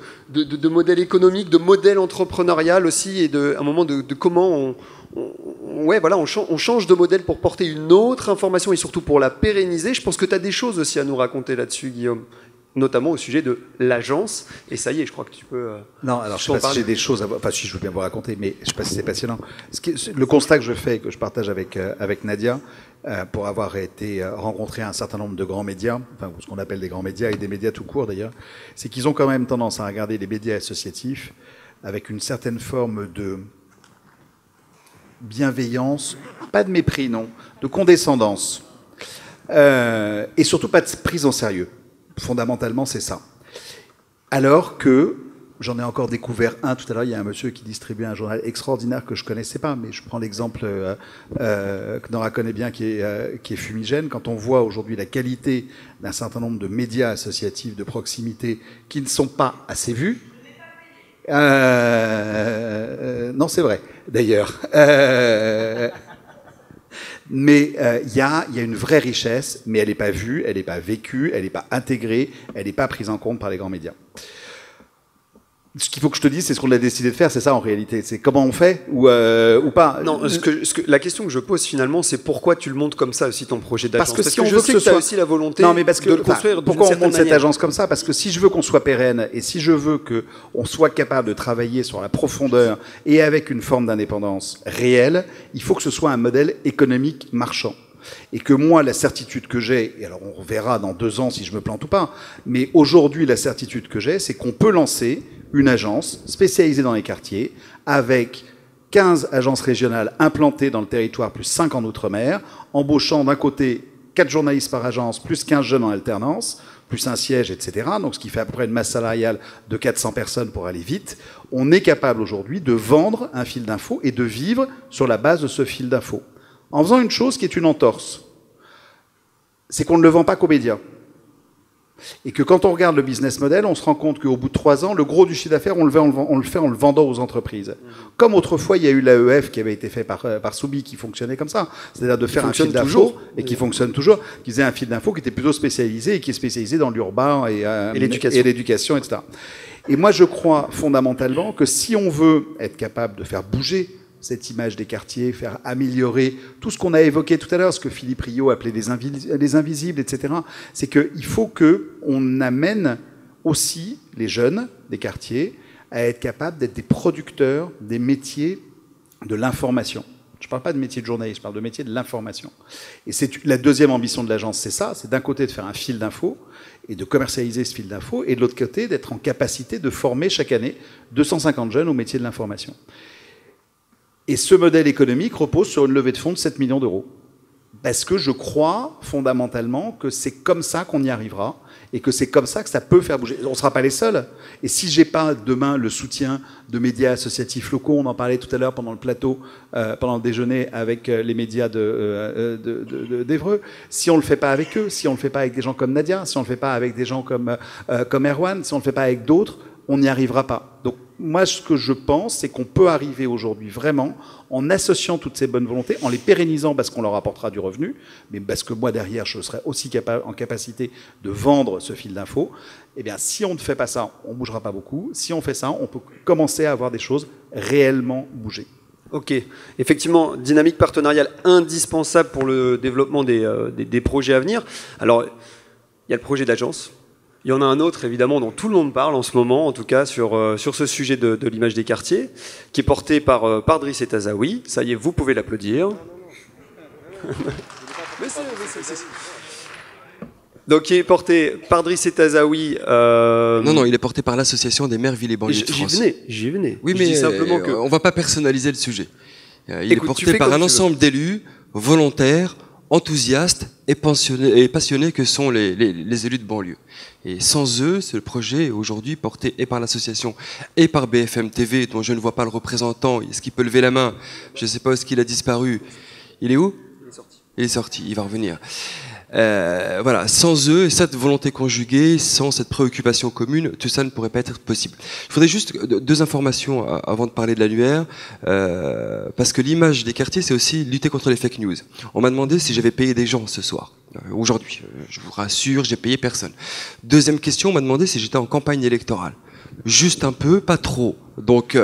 modèle économique, de modèle entrepreneurial aussi, et à un moment de comment on change de modèle pour porter une autre information, et surtout pour la pérenniser. Je pense que tu as des choses aussi à nous raconter là-dessus, Guillaume. Notamment au sujet de l'agence, et ça y est, je crois que tu peux... non, alors je ne sais pas si j'ai des choses à... Enfin, si je veux bien vous raconter, mais je ne sais pas si c'est passionnant. Le constat que je fais, que je partage avec Nadia, pour avoir été rencontré un certain nombre de grands médias, enfin ce qu'on appelle des grands médias, et des médias tout court d'ailleurs, c'est qu'ils ont quand même tendance à regarder les médias associatifs avec une certaine forme de bienveillance, pas de mépris, non, de condescendance, et surtout pas de prise en sérieux. Fondamentalement, c'est ça. Alors que, j'en ai encore découvert un tout à l'heure, il y a un monsieur qui distribuait un journal extraordinaire que je ne connaissais pas, mais je prends l'exemple que Nora connaît bien, qui est Fumigène. Quand on voit aujourd'hui la qualité d'un certain nombre de médias associatifs de proximité qui ne sont pas assez vus, non, c'est vrai, d'ailleurs. Mais il y a une vraie richesse, mais elle n'est pas vue, elle n'est pas vécue, elle n'est pas intégrée, elle n'est pas prise en compte par les grands médias. Ce qu'il faut que je te dise, c'est ce qu'on a décidé de faire, c'est ça en réalité. C'est comment on fait ou pas. Non, la question que je pose finalement, c'est pourquoi tu le montes comme ça aussi ton projet d'agence. Parce que si on veut je sais que tu as aussi la volonté de le construire. Pourquoi on monte cette agence comme ça? Parce que si je veux qu'on soit pérenne et si je veux qu'on soit capable de travailler sur la profondeur et avec une forme d'indépendance réelle, il faut que ce soit un modèle économique marchand. Et que moi, la certitude que j'ai, et alors on verra dans 2 ans si je me plante ou pas, mais aujourd'hui, la certitude que j'ai, c'est qu'on peut lancer une agence spécialisée dans les quartiers avec 15 agences régionales implantées dans le territoire, plus 5 en Outre-mer, embauchant d'un côté 4 journalistes par agence, plus 15 jeunes en alternance, plus un siège, etc. Donc ce qui fait à peu près une masse salariale de 400 personnes pour aller vite. On est capable aujourd'hui de vendre un fil d'info et de vivre sur la base de ce fil d'info. En faisant une chose qui est une entorse. C'est qu'on ne le vend pas qu'aux médias. Et que quand on regarde le business model, on se rend compte qu'au bout de 3 ans, le gros du chiffre d'affaires, on le fait en le vendant aux entreprises. Comme autrefois, il y a eu l'AEF qui avait été fait par Soubi, qui fonctionnait comme ça. C'est-à-dire de faire un fil d'info, et qui fonctionne toujours, qui faisait un fil d'info qui était plutôt spécialisé, et qui est spécialisé dans l'urbain et l'éducation, etc. Et moi, je crois fondamentalement que si on veut être capable de faire bouger cette image des quartiers, faire améliorer tout ce qu'on a évoqué tout à l'heure, ce que Philippe Rio appelait les invisibles, etc., c'est qu'il faut qu'on amène aussi les jeunes des quartiers à être capables d'être des producteurs des métiers de l'information. Je ne parle pas de métier de journaliste, je parle de métier de l'information. Et c'est la deuxième ambition de l'agence, c'est ça, c'est d'un côté de faire un fil d'info et de commercialiser ce fil d'info, et de l'autre côté d'être en capacité de former chaque année 250 jeunes au métier de l'information. Et ce modèle économique repose sur une levée de fonds de 7 millions d'euros. Parce que je crois fondamentalement que c'est comme ça qu'on y arrivera et que c'est comme ça que ça peut faire bouger. On ne sera pas les seuls. Et si je n'ai pas demain le soutien de médias associatifs locaux, on en parlait tout à l'heure pendant le plateau, pendant le déjeuner avec les médias d'Évreux, si on ne le fait pas avec eux, si on ne le fait pas avec des gens comme Nadia, si on ne le fait pas avec des gens comme Erwan, si on ne le fait pas avec d'autres, on n'y arrivera pas. Donc moi, ce que je pense, c'est qu'on peut arriver aujourd'hui vraiment en associant toutes ces bonnes volontés, en les pérennisant parce qu'on leur apportera du revenu, mais parce que moi, derrière, je serai aussi en capacité de vendre ce fil d'info. Eh bien, si on ne fait pas ça, on ne bougera pas beaucoup. Si on fait ça, on peut commencer à avoir des choses réellement bouger. Ok. Effectivement, dynamique partenariale indispensable pour le développement des projets à venir. Alors, il y a le projet d'agence. Il y en a un autre, évidemment, dont tout le monde parle en ce moment, en tout cas, sur ce sujet de l'image des quartiers, qui est porté par Driss et Tazaoui. Ça y est, vous pouvez l'applaudir. Donc, qui est porté par Driss et Tazaoui. Non, il est porté par l'association des maires villes et banlieues de France. J'y venais. Oui, mais simplement on ne va pas personnaliser le sujet. Il est porté par un ensemble d'élus, volontaires, enthousiastes et passionnés que sont les élus de banlieue. Et sans eux, ce projet est aujourd'hui porté et par l'association et par BFM TV, dont je ne vois pas le représentant. Est-ce qu'il peut lever la main? Je ne sais pas où est-ce qu'il a disparu. Il est où? Il est sorti, il va revenir. Voilà, sans eux, cette volonté conjuguée, sans cette préoccupation commune, tout ça ne pourrait pas être possible. Il faudrait juste 2 informations avant de parler de l'annuaire, parce que l'image des quartiers, c'est aussi lutter contre les fake news. On m'a demandé si j'avais payé des gens ce soir, aujourd'hui. Je vous rassure, j'ai payé personne. Deuxième question, on m'a demandé si j'étais en campagne électorale. Juste un peu, pas trop. Donc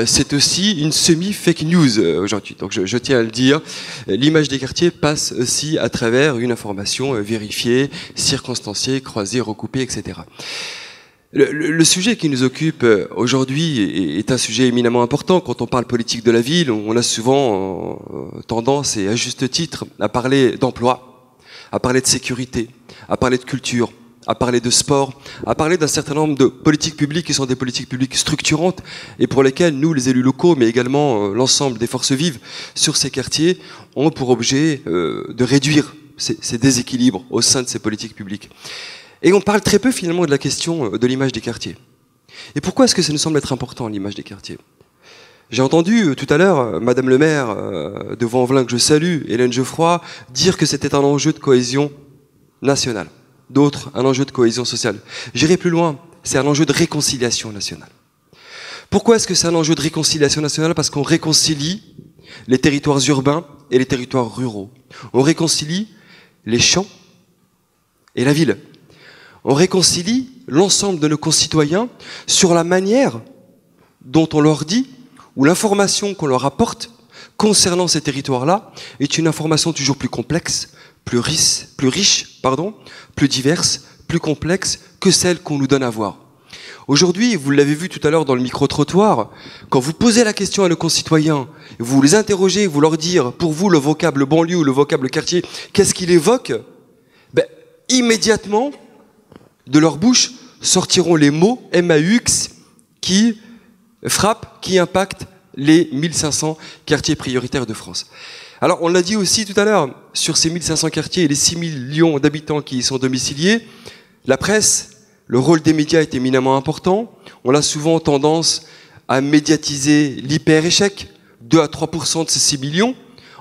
c'est aussi une semi-fake news aujourd'hui. Donc je tiens à le dire, l'image des quartiers passe aussi à travers une information vérifiée, circonstanciée, croisée, recoupée, etc. Le sujet qui nous occupe aujourd'hui est un sujet éminemment important. Quand on parle politique de la ville, on a souvent tendance, et à juste titre, à parler d'emploi, à parler de sécurité, à parler de culture, à parler de sport, à parler d'un certain nombre de politiques publiques qui sont des politiques publiques structurantes et pour lesquelles nous, les élus locaux, mais également l'ensemble des forces vives sur ces quartiers, ont pour objet de réduire ces déséquilibres au sein de ces politiques publiques. Et on parle très peu finalement de la question de l'image des quartiers. Et pourquoi est-ce que ça nous semble être important, l'image des quartiers? J'ai entendu tout à l'heure Madame le maire de Vaux-en-Velin, que je salue, Hélène Geoffroy, dire que c'était un enjeu de cohésion nationale. D'autres, un enjeu de cohésion sociale. J'irai plus loin, c'est un enjeu de réconciliation nationale. Pourquoi est-ce que c'est un enjeu de réconciliation nationale? Parce qu'on réconcilie les territoires urbains et les territoires ruraux. On réconcilie les champs et la ville. On réconcilie l'ensemble de nos concitoyens sur la manière dont on leur dit, ou l'information qu'on leur apporte concernant ces territoires-là est une information toujours plus complexe, plus riche, plus diverse, plus complexe que celle qu'on nous donne à voir. Aujourd'hui, vous l'avez vu tout à l'heure dans le micro-trottoir, quand vous posez la question à nos concitoyens, vous les interrogez, vous leur dites, pour vous, le vocable banlieue ou le vocable quartier, qu'est-ce qu'il évoque? Immédiatement, de leur bouche, sortiront les mots MAUX qui frappent, qui impactent les 1500 quartiers prioritaires de France. Alors, on l'a dit aussi tout à l'heure, sur ces 1500 quartiers et les 6 millions d'habitants qui y sont domiciliés, la presse, le rôle des médias est éminemment important. On a souvent tendance à médiatiser l'hyper-échec, 2 à 3% de ces 6 millions.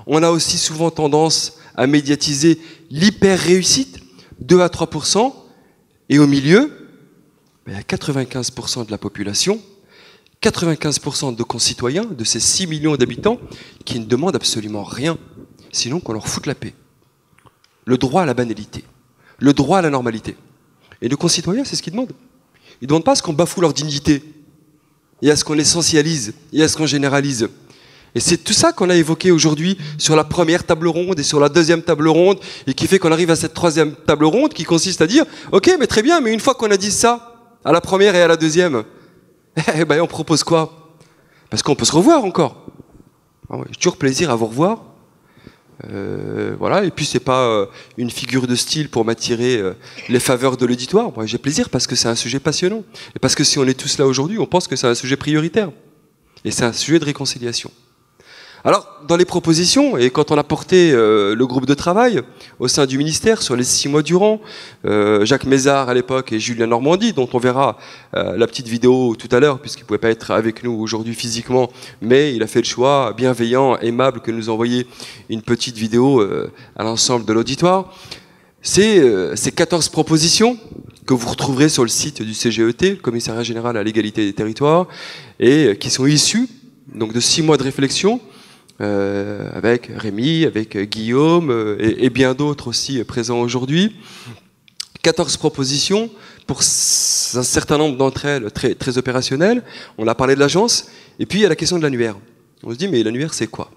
On a aussi souvent tendance à médiatiser l'hyper-réussite, 2 à 3%. Et au milieu, il y a 95% de la population, 95% de concitoyens, de ces 6 millions d'habitants, qui ne demandent absolument rien, sinon qu'on leur foute la paix. Le droit à la banalité, le droit à la normalité. Et nos concitoyens, c'est ce qu'ils demandent. Ils ne demandent pas à ce qu'on bafoue leur dignité, et à ce qu'on essentialise, et à ce qu'on généralise. Et c'est tout ça qu'on a évoqué aujourd'hui sur la première table ronde et sur la deuxième table ronde, et qui fait qu'on arrive à cette troisième table ronde qui consiste à dire « Ok, mais très bien, mais une fois qu'on a dit ça, à la première et à la deuxième, eh ben, on propose quoi? Parce qu'on peut se revoir encore. J'ai toujours plaisir à vous revoir. Voilà. Et puis c'est pas une figure de style pour m'attirer les faveurs de l'auditoire. Moi, j'ai plaisir parce que c'est un sujet passionnant. Et parce que si on est tous là aujourd'hui, on pense que c'est un sujet prioritaire. Et c'est un sujet de réconciliation. Alors, dans les propositions, et quand on a porté le groupe de travail au sein du ministère sur les 6 mois durant, Jacques Mézard à l'époque et Julien Normandie, dont on verra la petite vidéo tout à l'heure, puisqu'il ne pouvait pas être avec nous aujourd'hui physiquement, mais il a fait le choix bienveillant, aimable, que nous envoyer une petite vidéo à l'ensemble de l'auditoire. C'est ces 14 propositions que vous retrouverez sur le site du CGET, le Commissariat Général à l'Égalité des Territoires, et qui sont issues donc, de 6 mois de réflexion, avec Rémi, avec Guillaume et bien d'autres aussi présents aujourd'hui. 14 propositions, pour un certain nombre d'entre elles très opérationnelles. On a parlé de l'agence, et puis il y a la question de l'annuaire. On se dit, mais l'annuaire, c'est quoi?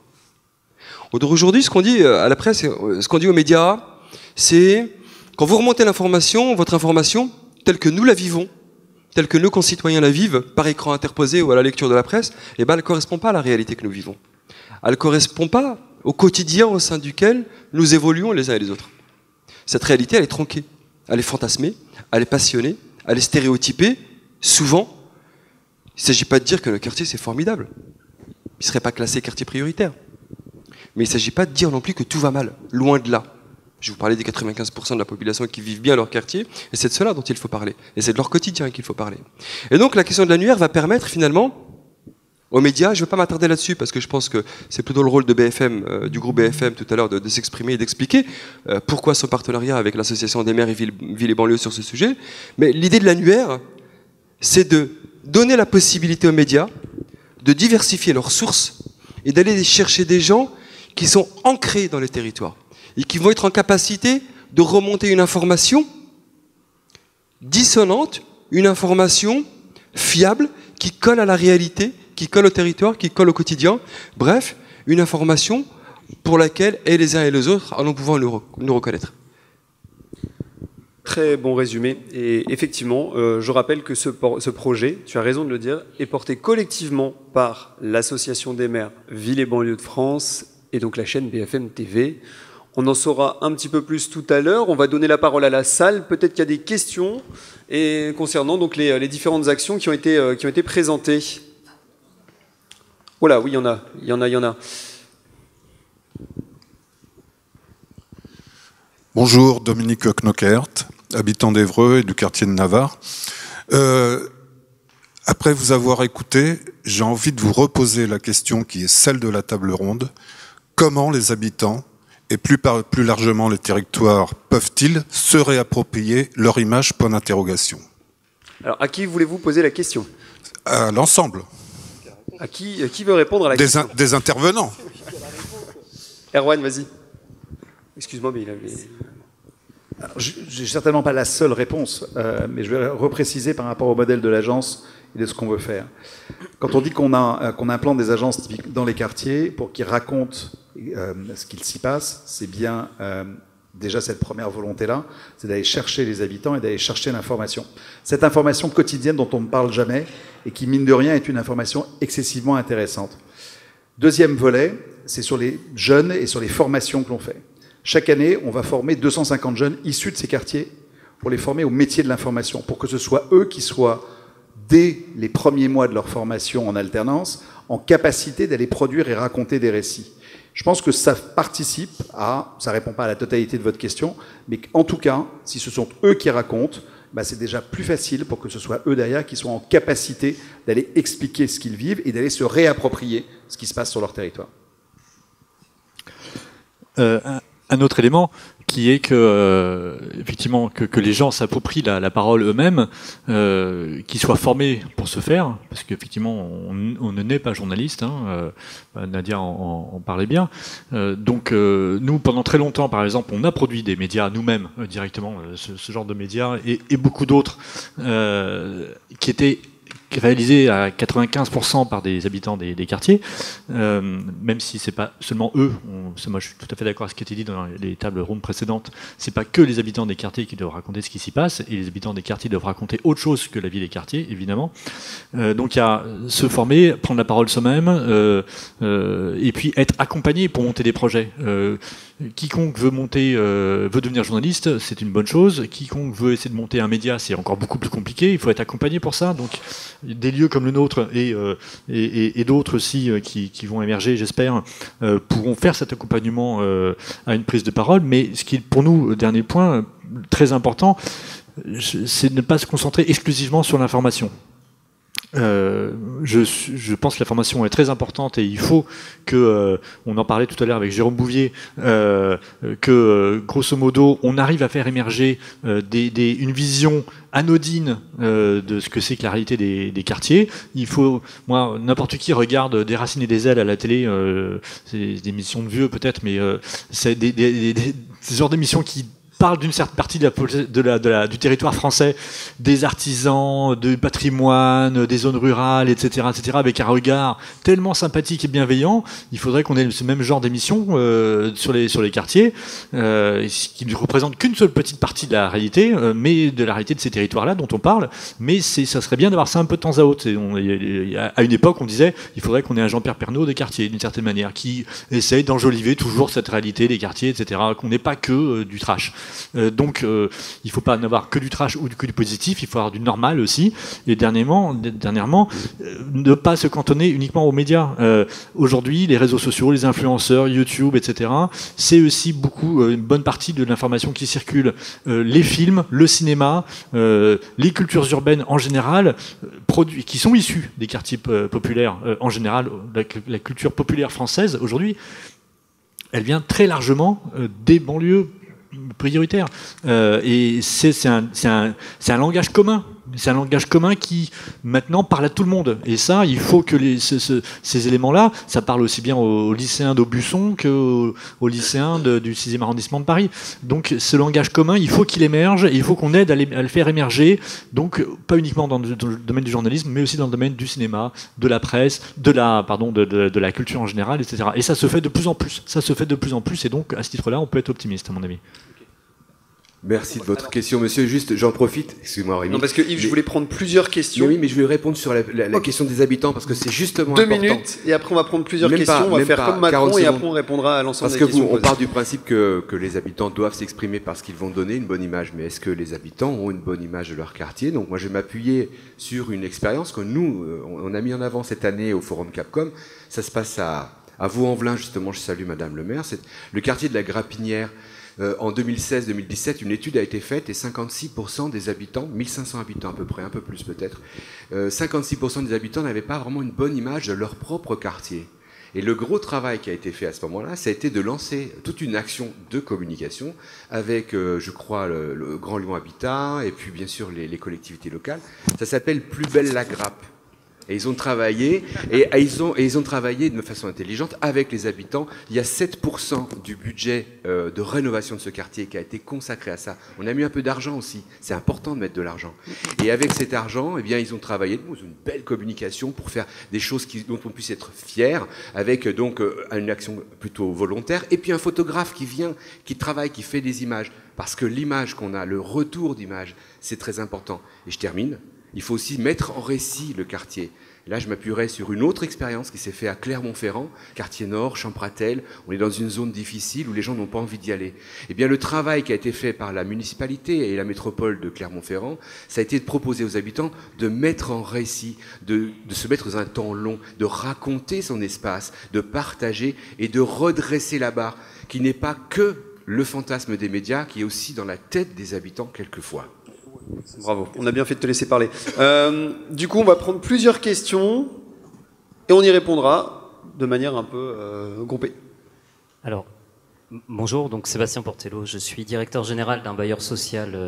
Aujourd'hui, ce qu'on dit à la presse, ce qu'on dit aux médias, c'est quand vous remontez l'information, votre information, telle que nous la vivons, telle que nos concitoyens la vivent, par écran interposé ou à la lecture de la presse, eh ben, elle ne correspond pas à la réalité que nous vivons. Elle ne correspond pas au quotidien au sein duquel nous évoluons les uns et les autres. Cette réalité, elle est tronquée, elle est fantasmée, elle est passionnée, elle est stéréotypée. Souvent, il ne s'agit pas de dire que le quartier, c'est formidable. Il ne serait pas classé quartier prioritaire. Mais il ne s'agit pas de dire non plus que tout va mal, loin de là. Je vous parlais des 95% de la population qui vivent bien leur quartier, et c'est de cela dont il faut parler. Et c'est de leur quotidien qu'il faut parler. Et donc la question de l'annuaire va permettre finalement aux médias, je ne vais pas m'attarder là-dessus parce que je pense que c'est plutôt le rôle de BFM, du groupe BFM tout à l'heure de s'exprimer et d'expliquer pourquoi son partenariat avec l'association des maires et villes et banlieues sur ce sujet. Mais l'idée de l'annuaire, c'est de donner la possibilité aux médias de diversifier leurs sources et d'aller chercher des gens qui sont ancrés dans les territoires et qui vont être en capacité de remonter une information dissonante, une information fiable qui colle à la réalité, qui colle au territoire, qui colle au quotidien. Bref, une information pour laquelle et les uns et les autres allons pouvoir nous reconnaître. Très bon résumé. Et effectivement, je rappelle que ce projet, tu as raison de le dire, est porté collectivement par l'Association des maires Villes et banlieues de France et donc la chaîne BFM TV. On en saura un petit peu plus tout à l'heure. On va donner la parole à la salle. Peut-être qu'il y a des questions et concernant donc les différentes actions qui ont été présentées. Voilà, oui, il y en a. Bonjour, Dominique Knockert, habitant d'Évreux et du quartier de Navarre. Après vous avoir écouté, j'ai envie de vous reposer la question qui est celle de la table ronde. Comment les habitants et plus largement les territoires peuvent-ils se réapproprier leur image, point d'interrogation? Alors, à qui voulez-vous poser la question? À l'ensemble. À qui veut répondre à la question? Des intervenants. Erwan, vas-y. Excuse-moi, mais il avait... J'ai certainement pas la seule réponse, mais je vais repréciser par rapport au modèle de l'agence et de ce qu'on veut faire. Quand on dit qu'on implante des agences typiques dans les quartiers pour qu'ils racontent ce qu'il s'y passe, c'est bien déjà cette première volonté-là, c'est d'aller chercher les habitants et d'aller chercher l'information. Cette information quotidienne dont on ne parle jamais et qui, mine de rien, est une information excessivement intéressante. Deuxième volet, c'est sur les jeunes et sur les formations que l'on fait. Chaque année, on va former 250 jeunes issus de ces quartiers pour les former au métier de l'information, pour que ce soit eux qui soient, dès les premiers mois de leur formation en alternance, en capacité d'aller produire et raconter des récits. Je pense que ça participe à, ça ne répond pas à la totalité de votre question, mais en tout cas, si ce sont eux qui racontent, bah c'est déjà plus facile pour que ce soit eux derrière qui soient en capacité d'aller expliquer ce qu'ils vivent et d'aller se réapproprier ce qui se passe sur leur territoire. un autre élément qui est que effectivement que les gens s'approprient la parole eux-mêmes, qu'ils soient formés pour ce faire, parce qu'effectivement on ne naît pas journaliste, hein, Nadia en parlait bien. Donc nous pendant très longtemps par exemple on a produit des médias nous-mêmes directement, ce genre de médias et beaucoup d'autres qui étaient réalisé à 95% par des habitants des quartiers, même si c'est pas seulement eux. Moi, je suis tout à fait d'accord avec ce qui a été dit dans les tables rondes précédentes. C'est pas que les habitants des quartiers qui doivent raconter ce qui s'y passe, et les habitants des quartiers doivent raconter autre chose que la vie des quartiers, évidemment. Donc, il y a se former, prendre la parole soi-même, et puis être accompagné pour monter des projets. Quiconque veut veut devenir journaliste, c'est une bonne chose. Quiconque veut essayer de monter un média, c'est encore beaucoup plus compliqué. Il faut être accompagné pour ça. Donc, des lieux comme le nôtre et d'autres aussi qui vont émerger, j'espère, pourront faire cet accompagnement à une prise de parole. Mais ce qui est pour nous, dernier point, très important, c'est de ne pas se concentrer exclusivement sur l'information. Je pense que la formation est très importante et il faut que, on en parlait tout à l'heure avec Jérôme Bouvier, que grosso modo on arrive à faire émerger une vision anodine de ce que c'est que la réalité des quartiers. Il faut, moi, n'importe qui regarde Des racines et des ailes à la télé, c'est des émissions de vieux peut-être, mais c'est ce genre d'émissions qui parle d'une certaine partie du territoire français, des artisans, du patrimoine, des zones rurales, etc., avec un regard tellement sympathique et bienveillant. Il faudrait qu'on ait ce même genre d'émission sur les quartiers, qui ne représente qu'une seule petite partie de la réalité, mais de la réalité de ces territoires-là dont on parle. Mais ça serait bien d'avoir ça un peu de temps à autre. À une époque, on disait il faudrait qu'on ait un Jean-Pierre Pernaut des quartiers, d'une certaine manière, qui essaye d'enjoliver toujours cette réalité des quartiers, etc., qu'on n'ait pas que du trash. Donc il ne faut pas n'avoir que du trash ou que du positif, il faut avoir du normal aussi. Et dernièrement, ne pas se cantonner uniquement aux médias. Aujourd'hui, les réseaux sociaux, les influenceurs, YouTube, etc., c'est aussi une bonne partie de l'information qui circule. Les films, le cinéma, les cultures urbaines en général, qui sont issus des quartiers populaires en général, la culture populaire française aujourd'hui, elle vient très largement des banlieues prioritaire. Et c'est un langage commun. C'est un langage commun qui, maintenant, parle à tout le monde. Et ça, il faut que ces éléments-là, ça parle aussi bien aux lycéens d'Aubusson qu'aux lycéens du 6e arrondissement de Paris. Donc, ce langage commun, il faut qu'il émerge et il faut qu'on aide à le faire émerger. Donc, pas uniquement dans le domaine du journalisme, mais aussi dans le domaine du cinéma, de la presse, de la culture en général, etc. Et ça se fait de plus en plus. Et donc, à ce titre-là, on peut être optimiste, à mon avis. Merci de votre question, monsieur. Juste, j'en profite. Excusez-moi, Rémi. Non, parce que Yves, je voulais prendre plusieurs questions. Oui, mais je vais répondre sur la question des habitants, parce que c'est justement 2 important. minutes, et après on va prendre plusieurs questions. On va faire comme Macron, et après on répondra à l'ensemble des questions. Parce que on part du principe que les habitants doivent s'exprimer parce qu'ils vont donner une bonne image. Mais est-ce que les habitants ont une bonne image de leur quartier? Donc moi, je vais m'appuyer sur une expérience que nous, on a mis en avant cette année au Forum Capcom. Ça se passe à Vaux-en-Velin, justement. Je salue Madame le maire. C'est le quartier de la Grapinière. En 2016-2017, une étude a été faite et 56% des habitants, 1500 habitants à peu près, un peu plus peut-être, 56% des habitants n'avaient pas vraiment une bonne image de leur propre quartier. Et le gros travail qui a été fait à ce moment-là, ça a été de lancer toute une action de communication avec, je crois, le Grand Lyon Habitat et puis bien sûr les collectivités locales. Ça s'appelle Plus belle la grappe. Et ils ont travaillé, ils ont travaillé de façon intelligente avec les habitants. Il y a 7% du budget de rénovation de ce quartier qui a été consacré à ça. On a mis un peu d'argent aussi. C'est important de mettre de l'argent. Et avec cet argent, eh bien, ils ont travaillé une belle communication pour faire des choses dont on puisse être fier, avec donc une action plutôt volontaire. Et puis un photographe qui vient, qui travaille, qui fait des images. Parce que l'image qu'on a, le retour d'image, c'est très important. Et je termine. Il faut aussi mettre en récit le quartier. Là, je m'appuierai sur une autre expérience qui s'est faite à Clermont-Ferrand, quartier nord, Champratel. On est dans une zone difficile où les gens n'ont pas envie d'y aller. Eh bien, le travail qui a été fait par la municipalité et la métropole de Clermont-Ferrand, ça a été de proposer aux habitants de mettre en récit, de se mettre dans un temps long, de raconter son espace, de partager et de redresser la barre, qui n'est pas que le fantasme des médias, qui est aussi dans la tête des habitants quelquefois. Bravo, on a bien fait de te laisser parler. Du coup, on va prendre plusieurs questions et on y répondra de manière un peu groupée. Alors, Bonjour, donc Sébastien Portello, je suis directeur général d'un bailleur social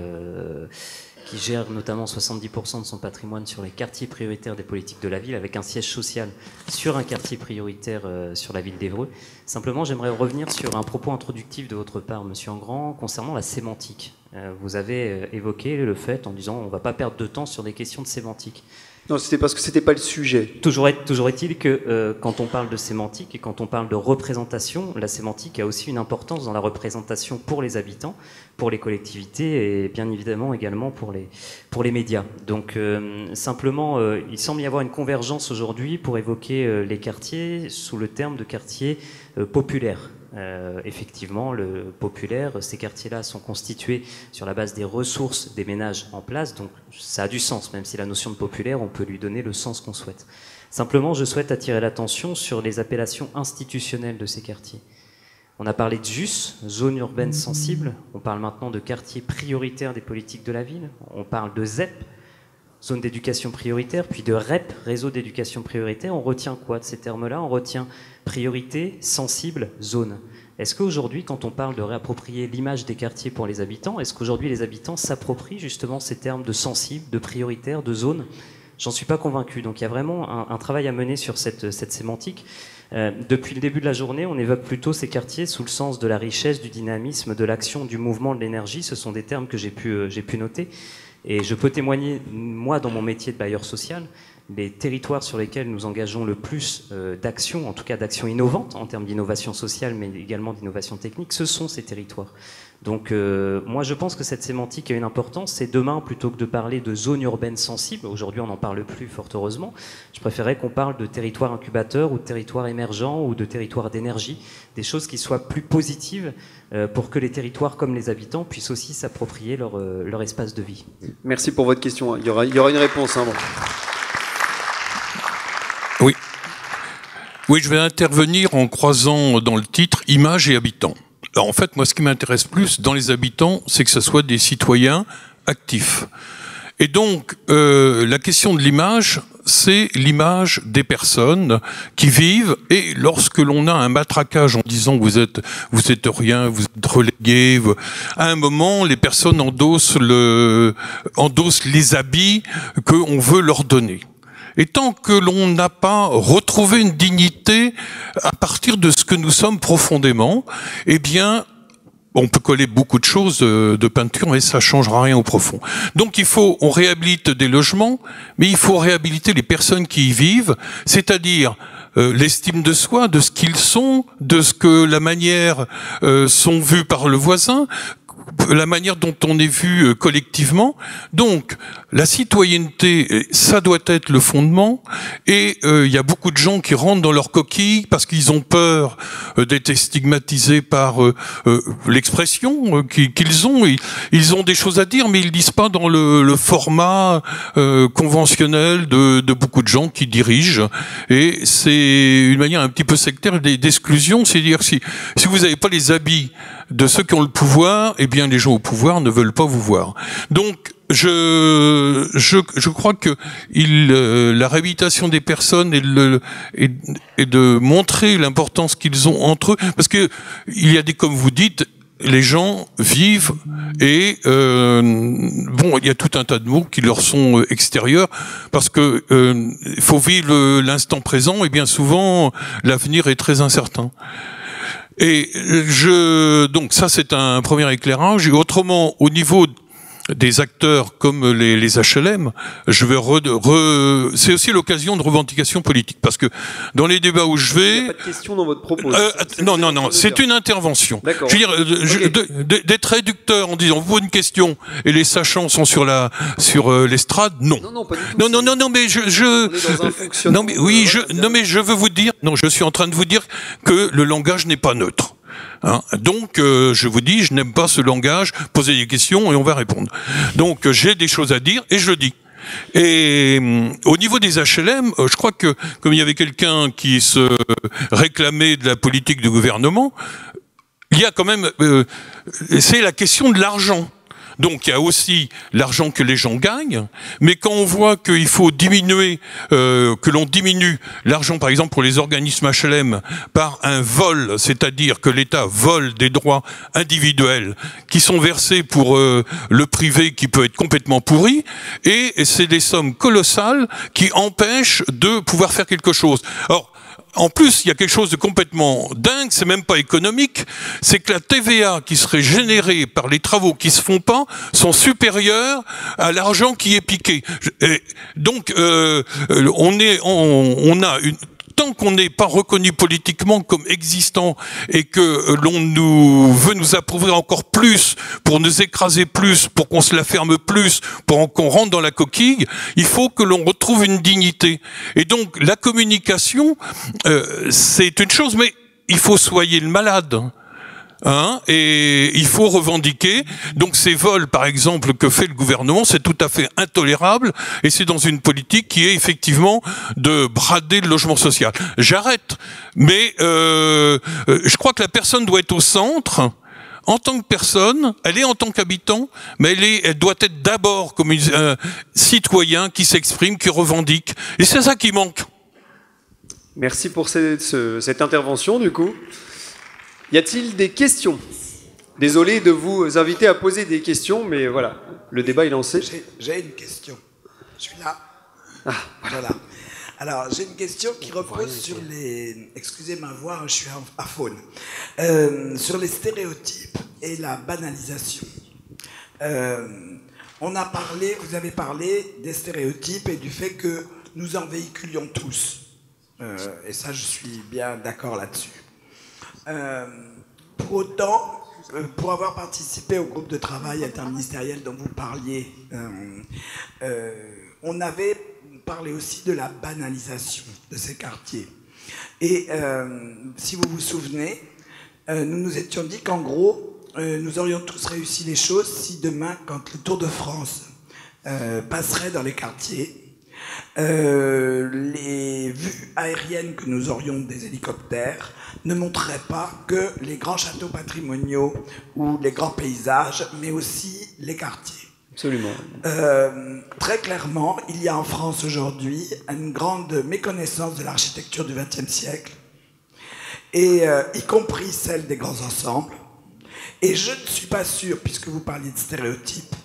qui gère notamment 70% de son patrimoine sur les quartiers prioritaires des politiques de la ville, avec un siège social sur un quartier prioritaire sur la ville d'Évreux. Simplement, j'aimerais revenir sur un propos introductif de votre part, Monsieur Engrand, concernant la sémantique. Vous avez évoqué le fait en disant on ne va pas perdre de temps sur des questions de sémantique. Non, c'était parce que c'était pas le sujet. Toujours est-il que quand on parle de sémantique et quand on parle de représentation, la sémantique a aussi une importance dans la représentation pour les habitants, pour les collectivités et bien évidemment également pour les médias. Donc simplement, il semble y avoir une convergence aujourd'hui pour évoquer les quartiers sous le terme de quartiers populaires. Effectivement, le populaire, ces quartiers-là sont constitués sur la base des ressources des ménages en place, donc ça a du sens, même si la notion de populaire, on peut lui donner le sens qu'on souhaite. Simplement, je souhaite attirer l'attention sur les appellations institutionnelles de ces quartiers. On a parlé de ZUS, zone urbaine sensible, on parle maintenant de quartiers prioritaires des politiques de la ville, on parle de ZEP, zone d'éducation prioritaire, puis de REP, réseau d'éducation prioritaire. On retient quoi de ces termes-là? On retient priorité, sensible, zone. Est-ce qu'aujourd'hui, quand on parle de réapproprier l'image des quartiers pour les habitants, est-ce qu'aujourd'hui les habitants s'approprient justement ces termes de sensible, de prioritaire, de zone? J'en suis pas convaincu. Donc il y a vraiment un travail à mener sur cette sémantique. Depuis le début de la journée, on évoque plutôt ces quartiers sous le sens de la richesse, du dynamisme, de l'action, du mouvement, de l'énergie. Ce sont des termes que j'ai pu noter. Et je peux témoigner, moi, dans mon métier de bailleur social, les territoires sur lesquels nous engageons le plus d'actions, en tout cas d'actions innovantes, en termes d'innovation sociale, mais également d'innovation technique, ce sont ces territoires. Donc moi, je pense que cette sémantique a une importance. C'est demain, plutôt que de parler de zone urbaine sensible, aujourd'hui on n'en parle plus, fort heureusement, je préférerais qu'on parle de territoire incubateur ou de territoire émergent ou de territoire d'énergie, des choses qui soient plus positives pour que les territoires comme les habitants puissent aussi s'approprier leur espace de vie. Merci pour votre question. Il y aura une réponse. Hein, bon. Oui. Oui, je vais intervenir en croisant dans le titre « Images et habitants ». Alors en fait, moi, ce qui m'intéresse plus dans les habitants, c'est que ce soit des citoyens actifs. Et donc, la question de l'image, c'est l'image des personnes qui vivent. Et lorsque l'on a un matraquage en disant vous êtes rien, vous êtes relégués, à un moment, les personnes endossent les habits qu'on veut leur donner. Et tant que l'on n'a pas retrouvé une dignité à partir de ce que nous sommes profondément, eh bien, on peut coller beaucoup de choses de peinture et ça changera rien au profond. Donc on réhabilite des logements, mais il faut réhabiliter les personnes qui y vivent, c'est-à-dire l'estime de soi, de ce qu'ils sont, de ce que la manière sont vus par le voisin, la manière dont on est vu collectivement. Donc, la citoyenneté, ça doit être le fondement. Et il y a beaucoup de gens qui rentrent dans leur coquille parce qu'ils ont peur d'être stigmatisés par l'expression qu'ils ont. Ils ont des choses à dire, mais ils disent pas dans le format conventionnel de beaucoup de gens qui dirigent. Et c'est une manière un petit peu sectaire d'exclusion. C'est-à-dire si vous n'avez pas les habits de ceux qui ont le pouvoir, eh bien les gens au pouvoir ne veulent pas vous voir. Donc je crois que la réhabilitation des personnes et de montrer l'importance qu'ils ont entre eux, parce que il y a comme vous dites, les gens vivent et bon, il y a tout un tas de mots qui leur sont extérieurs parce que il faut vivre l'instant présent et bien souvent l'avenir est très incertain. Et donc ça c'est un premier éclairage. Et autrement, au niveau des acteurs comme les HLM, je vais c'est aussi l'occasion de revendication politique parce que dans les débats où je vais, il n'y a pas de question dans votre propos. Non, c'est une intervention. Je veux dire, d'être réducteur en disant vous une question et les sachants sont sur l'estrade, non. Non, pas du tout. Non, mais mais je veux vous dire, non, je suis en train de vous dire que le langage n'est pas neutre. Donc, je vous dis, je n'aime pas ce langage, posez des questions et on va répondre. Donc, j'ai des choses à dire et je le dis. Et au niveau des HLM, je crois que, comme il y avait quelqu'un qui se réclamait de la politique du gouvernement, il y a quand même... c'est la question de l'argent. Donc il y a aussi l'argent que les gens gagnent, mais quand on voit qu'il faut diminuer, que l'on diminue l'argent par exemple pour les organismes HLM par un vol, c'est-à-dire que l'État vole des droits individuels qui sont versés pour le privé qui peut être complètement pourri, et c'est des sommes colossales qui empêchent de pouvoir faire quelque chose. Alors, en plus, il y a quelque chose de complètement dingue, c'est même pas économique, c'est que la TVA qui serait générée par les travaux qui se font pas sont supérieurs à l'argent qui est piqué. Et donc, on a une... Tant qu'on n'est pas reconnu politiquement comme existant et que l'on veut nous approuver encore plus, pour nous écraser plus, pour qu'on se la ferme plus, pour qu'on rentre dans la coquille, il faut que l'on retrouve une dignité. Et donc la communication, c'est une chose, mais il faut soigner le malade. Et il faut revendiquer. Donc ces vols, par exemple, que fait le gouvernement, c'est tout à fait intolérable, et c'est dans une politique qui est effectivement de brader le logement social. J'arrête, mais je crois que la personne doit être au centre. En tant que personne, elle est en tant qu'habitant, mais elle doit être d'abord comme un citoyen qui s'exprime, qui revendique. Et c'est ça qui manque. Merci pour cette intervention, du coup. Y a-t-il des questions? Désolé de vous inviter à poser des questions, mais voilà, le débat est lancé. J'ai une question. Je suis là. Ah, voilà. Alors, j'ai une question qui repose sur les... Excusez ma voix, je suis à faune. Sur les stéréotypes et la banalisation. On a parlé, vous avez parlé des stéréotypes et du fait que nous en véhiculions tous. Et ça, je suis bien d'accord là-dessus. Pour autant, pour avoir participé au groupe de travail interministériel dont vous parliez, on avait parlé aussi de la banalisation de ces quartiers. Et si vous vous souvenez, nous nous étions dit qu'en gros, nous aurions tous réussi les choses si demain, quand le Tour de France passerait dans les quartiers, les vues aériennes que nous aurions des hélicoptères ne montreraient pas que les grands châteaux patrimoniaux ou les grands paysages, mais aussi les quartiers. Absolument. Très clairement, il y a en France aujourd'hui une grande méconnaissance de l'architecture du XXe siècle, et y compris celle des grands ensembles. Et je ne suis pas sûr, puisque vous parliez de stéréotypes,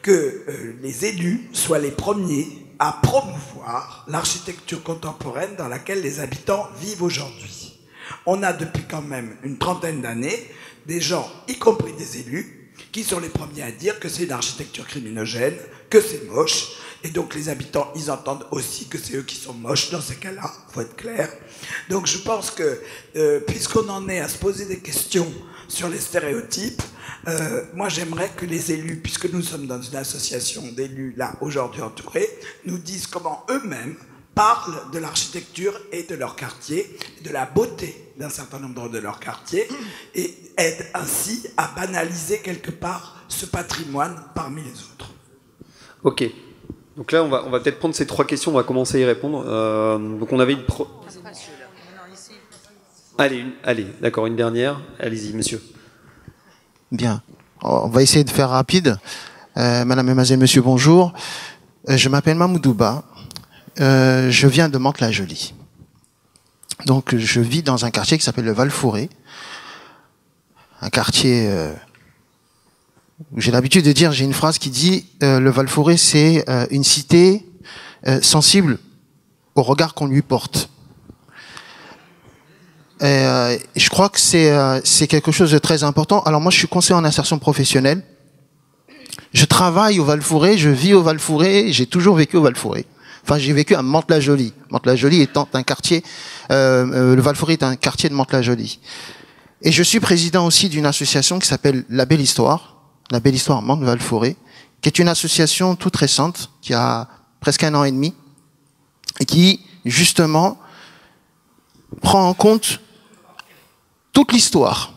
que les élus soient les premiers à promouvoir l'architecture contemporaine dans laquelle les habitants vivent aujourd'hui. On a depuis quand même une trentaine d'années des gens, y compris des élus, qui sont les premiers à dire que c'est une architecture criminogène, que c'est moche, et donc les habitants, ils entendent aussi que c'est eux qui sont moches dans ces cas-là, il faut être clair. Donc je pense que, puisqu'on en est à se poser des questions sur les stéréotypes, moi j'aimerais que les élus, puisque nous sommes dans une association d'élus là aujourd'hui entourés, nous disent comment eux-mêmes parlent de l'architecture et de leur quartier, de la beauté d'un certain nombre de leurs quartiers, et aident ainsi à banaliser quelque part ce patrimoine parmi les autres. Ok. Donc là, on va peut-être prendre ces trois questions, on va commencer à y répondre. Donc on avait une... Allez, d'accord, une dernière. Allez-y, monsieur. Bien. On va essayer de faire rapide. Madame, mademoiselle, monsieur, bonjour. Je m'appelle Mamoudouba. Je viens de Mantes-la-Jolie. Donc, je vis dans un quartier qui s'appelle le Val-Fouré. Un quartier où j'ai l'habitude de dire, j'ai une phrase qui dit le Val-Fouré, c'est une cité sensible au regard qu'on lui porte. Je crois que c'est quelque chose de très important. Alors moi, je suis conseiller en insertion professionnelle. Je travaille au Val-Fouré, je vis au Val-Fouré, j'ai toujours vécu au Val-Fouré. Enfin, j'ai vécu à Mantes-la-Jolie. Mantes-la-Jolie étant un quartier, le Val-Fouré est un quartier de Mantes-la-Jolie. Et je suis président aussi d'une association qui s'appelle La Belle Histoire Mantes-Val-Fouré, qui est une association toute récente, qui a presque 1 an et demi, et qui, justement, prend en compte toute l'histoire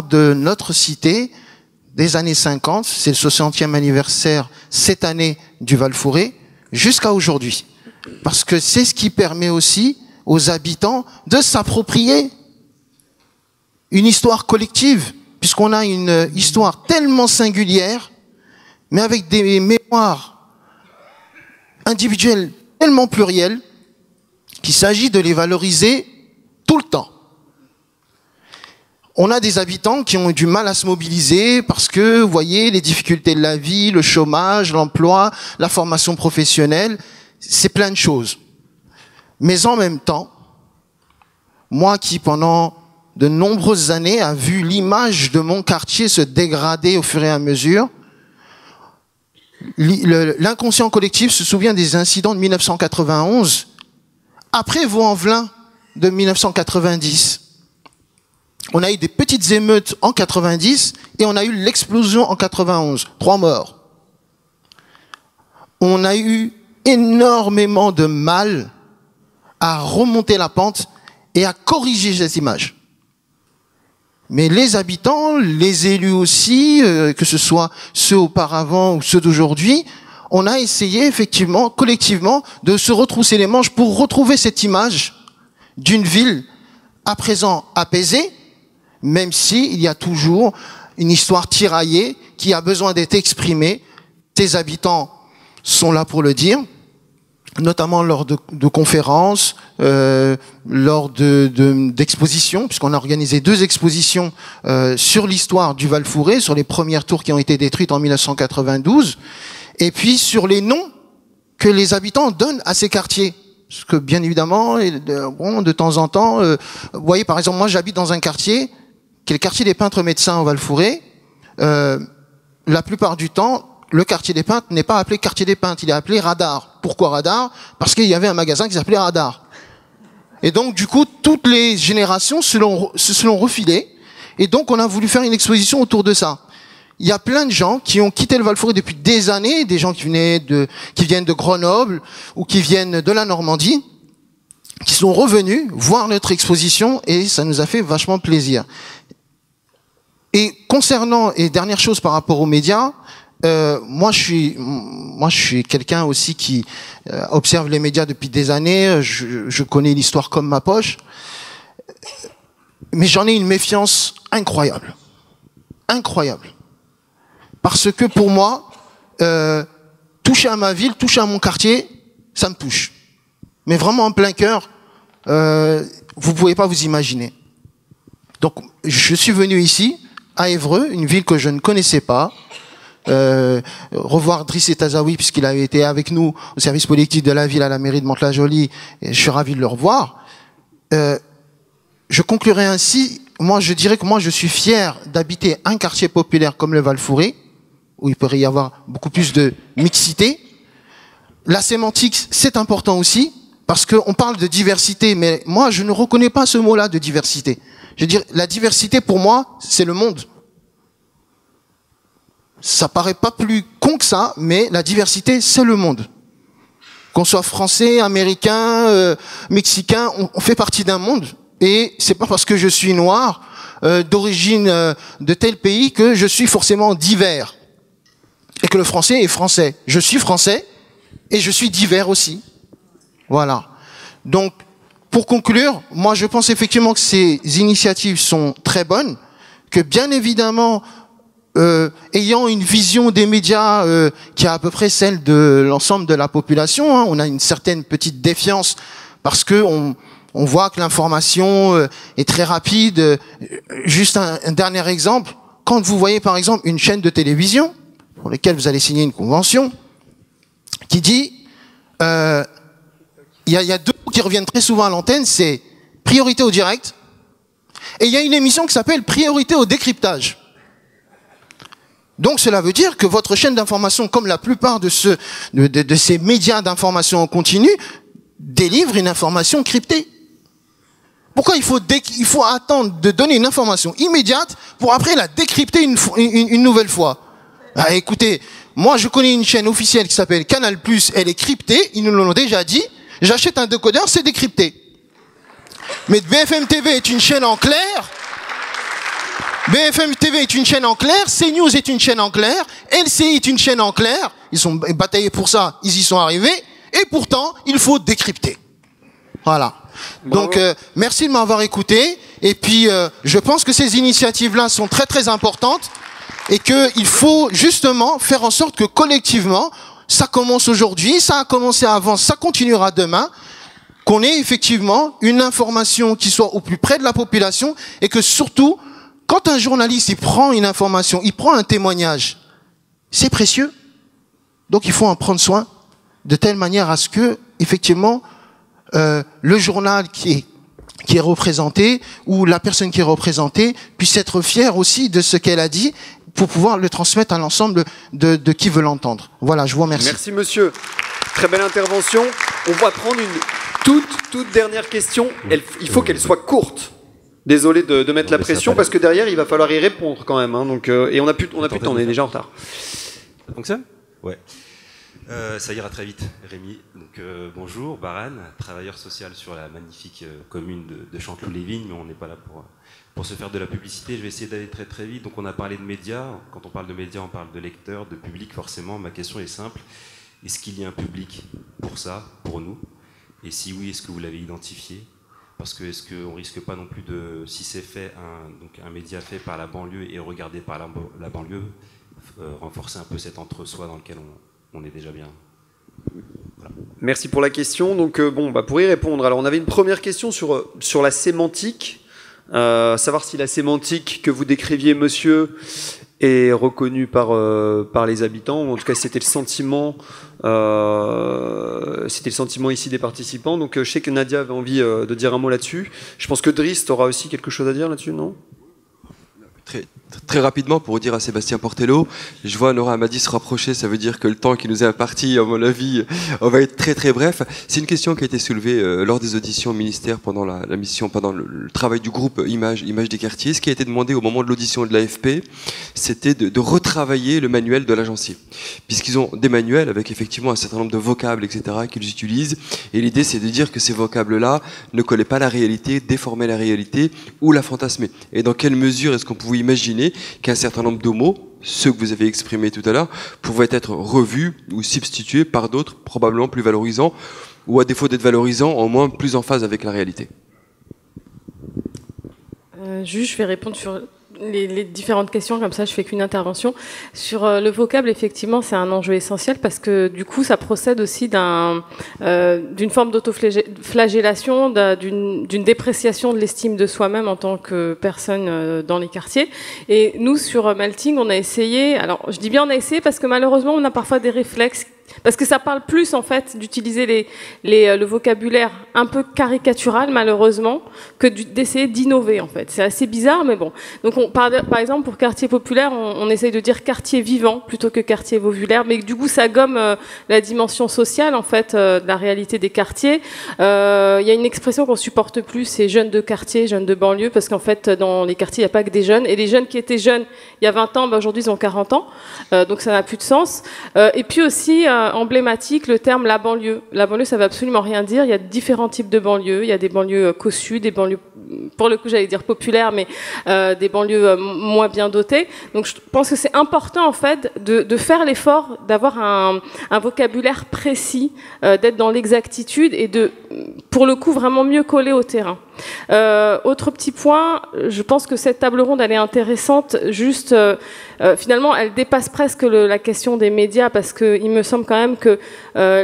de notre cité des années 50, c'est le 60e anniversaire cette année du Val-Fouré, jusqu'à aujourd'hui. Parce que c'est ce qui permet aussi aux habitants de s'approprier une histoire collective, puisqu'on a une histoire tellement singulière, mais avec des mémoires individuelles tellement plurielles, qu'il s'agit de les valoriser tout le temps. On a des habitants qui ont eu du mal à se mobiliser parce que, vous voyez, les difficultés de la vie, le chômage, l'emploi, la formation professionnelle, c'est plein de choses. Mais en même temps, moi qui pendant de nombreuses années a vu l'image de mon quartier se dégrader au fur et à mesure, l'inconscient collectif se souvient des incidents de 1991, après Vaux-en-Velin de 1990. On a eu des petites émeutes en 90 et on a eu l'explosion en 91. 3 morts. On a eu énormément de mal à remonter la pente et à corriger cette image. Mais les habitants, les élus aussi, que ce soit ceux auparavant ou ceux d'aujourd'hui, on a essayé effectivement, collectivement, de se retrousser les manches pour retrouver cette image d'une ville à présent apaisée, même s'il y a toujours une histoire tiraillée qui a besoin d'être exprimée. Tes habitants sont là pour le dire, notamment lors de conférences, lors d'expositions, puisqu'on a organisé 2 expositions sur l'histoire du Val-Fouré, sur les premières tours qui ont été détruites en 1992, et puis sur les noms que les habitants donnent à ces quartiers. Parce que bien évidemment, bon, de temps en temps, vous voyez par exemple, moi j'habite dans un quartier qui est le quartier des peintres médecins au Val-Fouré. La plupart du temps, le quartier des peintres n'est pas appelé quartier des peintres, il est appelé Radar. Pourquoi Radar? Parce qu'il y avait un magasin qui s'appelait Radar. Et donc du coup, toutes les générations se sont refilées, et donc on a voulu faire une exposition autour de ça. Il y a plein de gens qui ont quitté le Val-Fouré depuis des années, des gens qui viennent de Grenoble ou qui viennent de la Normandie, qui sont revenus voir notre exposition, et ça nous a fait vachement plaisir. Et concernant, et dernière chose par rapport aux médias, moi je suis quelqu'un aussi qui observe les médias depuis des années, je connais l'histoire comme ma poche, mais j'en ai une méfiance incroyable. Incroyable. Parce que pour moi, toucher à ma ville, toucher à mon quartier, ça me touche. Mais vraiment en plein cœur, vous pouvez pas vous imaginer. Donc je suis venu ici, à Évreux, une ville que je ne connaissais pas, revoir Driss Tazaoui, puisqu'il avait été avec nous au service politique de la ville à la mairie de Mantes-la-Jolie, et je suis ravi de le revoir. Je conclurai ainsi, moi je dirais que moi je suis fier d'habiter un quartier populaire comme le Val-Fouré, où il pourrait y avoir beaucoup plus de mixité. La sémantique, c'est important aussi, parce qu'on parle de diversité, mais moi je ne reconnais pas ce mot-là de diversité. Je veux dire, la diversité pour moi, c'est le monde. Ça paraît pas plus con que ça, mais la diversité, c'est le monde. Qu'on soit français, américain, mexicain, on fait partie d'un monde. Et c'est pas parce que je suis noir, d'origine de tel pays, que je suis forcément divers. Et que le français est français. Je suis français, et je suis divers aussi. Voilà. Donc, pour conclure, moi je pense effectivement que ces initiatives sont très bonnes, que bien évidemment, ayant une vision des médias qui est à peu près celle de l'ensemble de la population, hein, on a une certaine petite défiance parce que on voit que l'information est très rapide. Juste un dernier exemple, quand vous voyez par exemple une chaîne de télévision pour laquelle vous allez signer une convention qui dit il y a 2 mots qui reviennent très souvent à l'antenne, c'est priorité au direct, et il y a une émission qui s'appelle priorité au décryptage. Donc cela veut dire que votre chaîne d'information, comme la plupart de ces médias d'information en continu, délivre une information cryptée. Pourquoi il faut attendre de donner une information immédiate pour après la décrypter une nouvelle fois? Ah, écoutez, moi je connais une chaîne officielle qui s'appelle Canal+, elle est cryptée, ils nous l'ont déjà dit. J'achète un décodeur, c'est décrypté. Mais BFM TV est une chaîne en clair. BFM TV est une chaîne en clair. CNews est une chaîne en clair. LCI est une chaîne en clair. Ils sont bataillés pour ça. Ils y sont arrivés. Et pourtant, il faut décrypter. Voilà. Donc, merci de m'avoir écouté. Et puis, je pense que ces initiatives-là sont très très importantes et qu'il faut justement faire en sorte que collectivement, ça commence aujourd'hui, ça a commencé avant, ça continuera demain, qu'on ait effectivement une information qui soit au plus près de la population et que surtout, quand un journaliste il prend une information, il prend un témoignage, c'est précieux. Donc il faut en prendre soin de telle manière à ce que, effectivement, le journal qui est représenté ou la personne qui est représentée puisse être fière aussi de ce qu'elle a dit pour pouvoir le transmettre à l'ensemble de qui veut l'entendre. Voilà, je vous remercie. Merci monsieur. Très belle intervention. On va prendre une toute dernière question. Il faut qu'elle soit courte. Désolé de mettre la pression parce que derrière il va falloir y répondre quand même. Hein, donc, et on a plus de temps, on est déjà en retard. Ça fonctionne ? Ouais. Ça ira très vite, Rémi. Donc, bonjour, Baran, travailleur social sur la magnifique commune de Chanteloup-les-Vignes, mais on n'est pas là pour se faire de la publicité. Je vais essayer d'aller très vite. Donc on a parlé de médias. Quand on parle de médias, on parle de lecteurs, de public forcément. Ma question est simple. Est-ce qu'il y a un public pour ça, pour nous ? Et si oui, est-ce que vous l'avez identifié ? Parce que est-ce qu'on ne risque pas non plus de, si c'est fait, un média fait par la banlieue et regardé par la banlieue, renforcer un peu cet entre-soi dans lequel on est déjà bien. Voilà. Merci pour la question. Donc pour y répondre, alors on avait une première question sur la sémantique, savoir si la sémantique que vous décriviez, monsieur, est reconnue par les habitants. Ou en tout cas, c'était le sentiment ici des participants. Donc je sais que Nadia avait envie de dire un mot là-dessus. Je pense que Driss aura aussi quelque chose à dire là-dessus, non ? Très rapidement, pour dire à Sébastien Portello, je vois Nora Amadi se rapprocher, ça veut dire que le temps qui nous est imparti, à mon avis, on va être très bref. C'est une question qui a été soulevée lors des auditions au ministère pendant la mission, pendant le travail du groupe Images des quartiers. Ce qui a été demandé au moment de l'audition de l'AFP, c'était de retravailler le manuel de l'agencier. Puisqu'ils ont des manuels avec effectivement un certain nombre de vocables, etc., qu'ils utilisent. Et l'idée, c'est de dire que ces vocables-là ne collaient pas à la réalité, déformaient la réalité ou la fantasmaient. Et dans quelle mesure est-ce qu'on pouvait imaginer qu'un certain nombre de mots, ceux que vous avez exprimés tout à l'heure, pouvaient être revus ou substitués par d'autres, probablement plus valorisants, ou à défaut d'être valorisants, au moins plus en phase avec la réalité. Je vais répondre sur les différentes questions, comme ça je fais qu'une intervention. Sur le vocable, effectivement, c'est un enjeu essentiel parce que du coup, ça procède aussi d'une forme d'autoflagellation, d'une dépréciation de l'estime de soi-même en tant que personne dans les quartiers. Et nous, sur Melting, on a essayé, alors je dis bien on a essayé parce que malheureusement, on a parfois des réflexes, parce que ça parle plus en fait d'utiliser le vocabulaire un peu caricatural malheureusement que d'essayer d'innover en fait. C'est assez bizarre mais bon. Donc par exemple pour quartier populaire on essaye de dire quartier vivant plutôt que quartier vovulaire, mais du coup ça gomme la dimension sociale en fait de la réalité des quartiers. Il y a une expression qu'on supporte plus, c'est jeunes de quartier, jeunes de banlieue, parce qu'en fait dans les quartiers il n'y a pas que des jeunes, et les jeunes qui étaient jeunes il y a 20 ans, aujourd'hui ils ont 40 ans, donc ça n'a plus de sens. Et puis aussi emblématique le terme la banlieue. La banlieue, ça veut absolument rien dire. Il y a différents types de banlieues. Il y a des banlieues cossues, des banlieues, pour le coup, j'allais dire populaires, mais des banlieues moins bien dotées. Donc, je pense que c'est important, en fait, de faire l'effort d'avoir un vocabulaire précis, d'être dans l'exactitude et de, pour le coup, vraiment mieux coller au terrain. Autre petit point, je pense que cette table ronde, elle est intéressante. Juste, finalement, elle dépasse presque la question des médias, parce que il me semble quand même que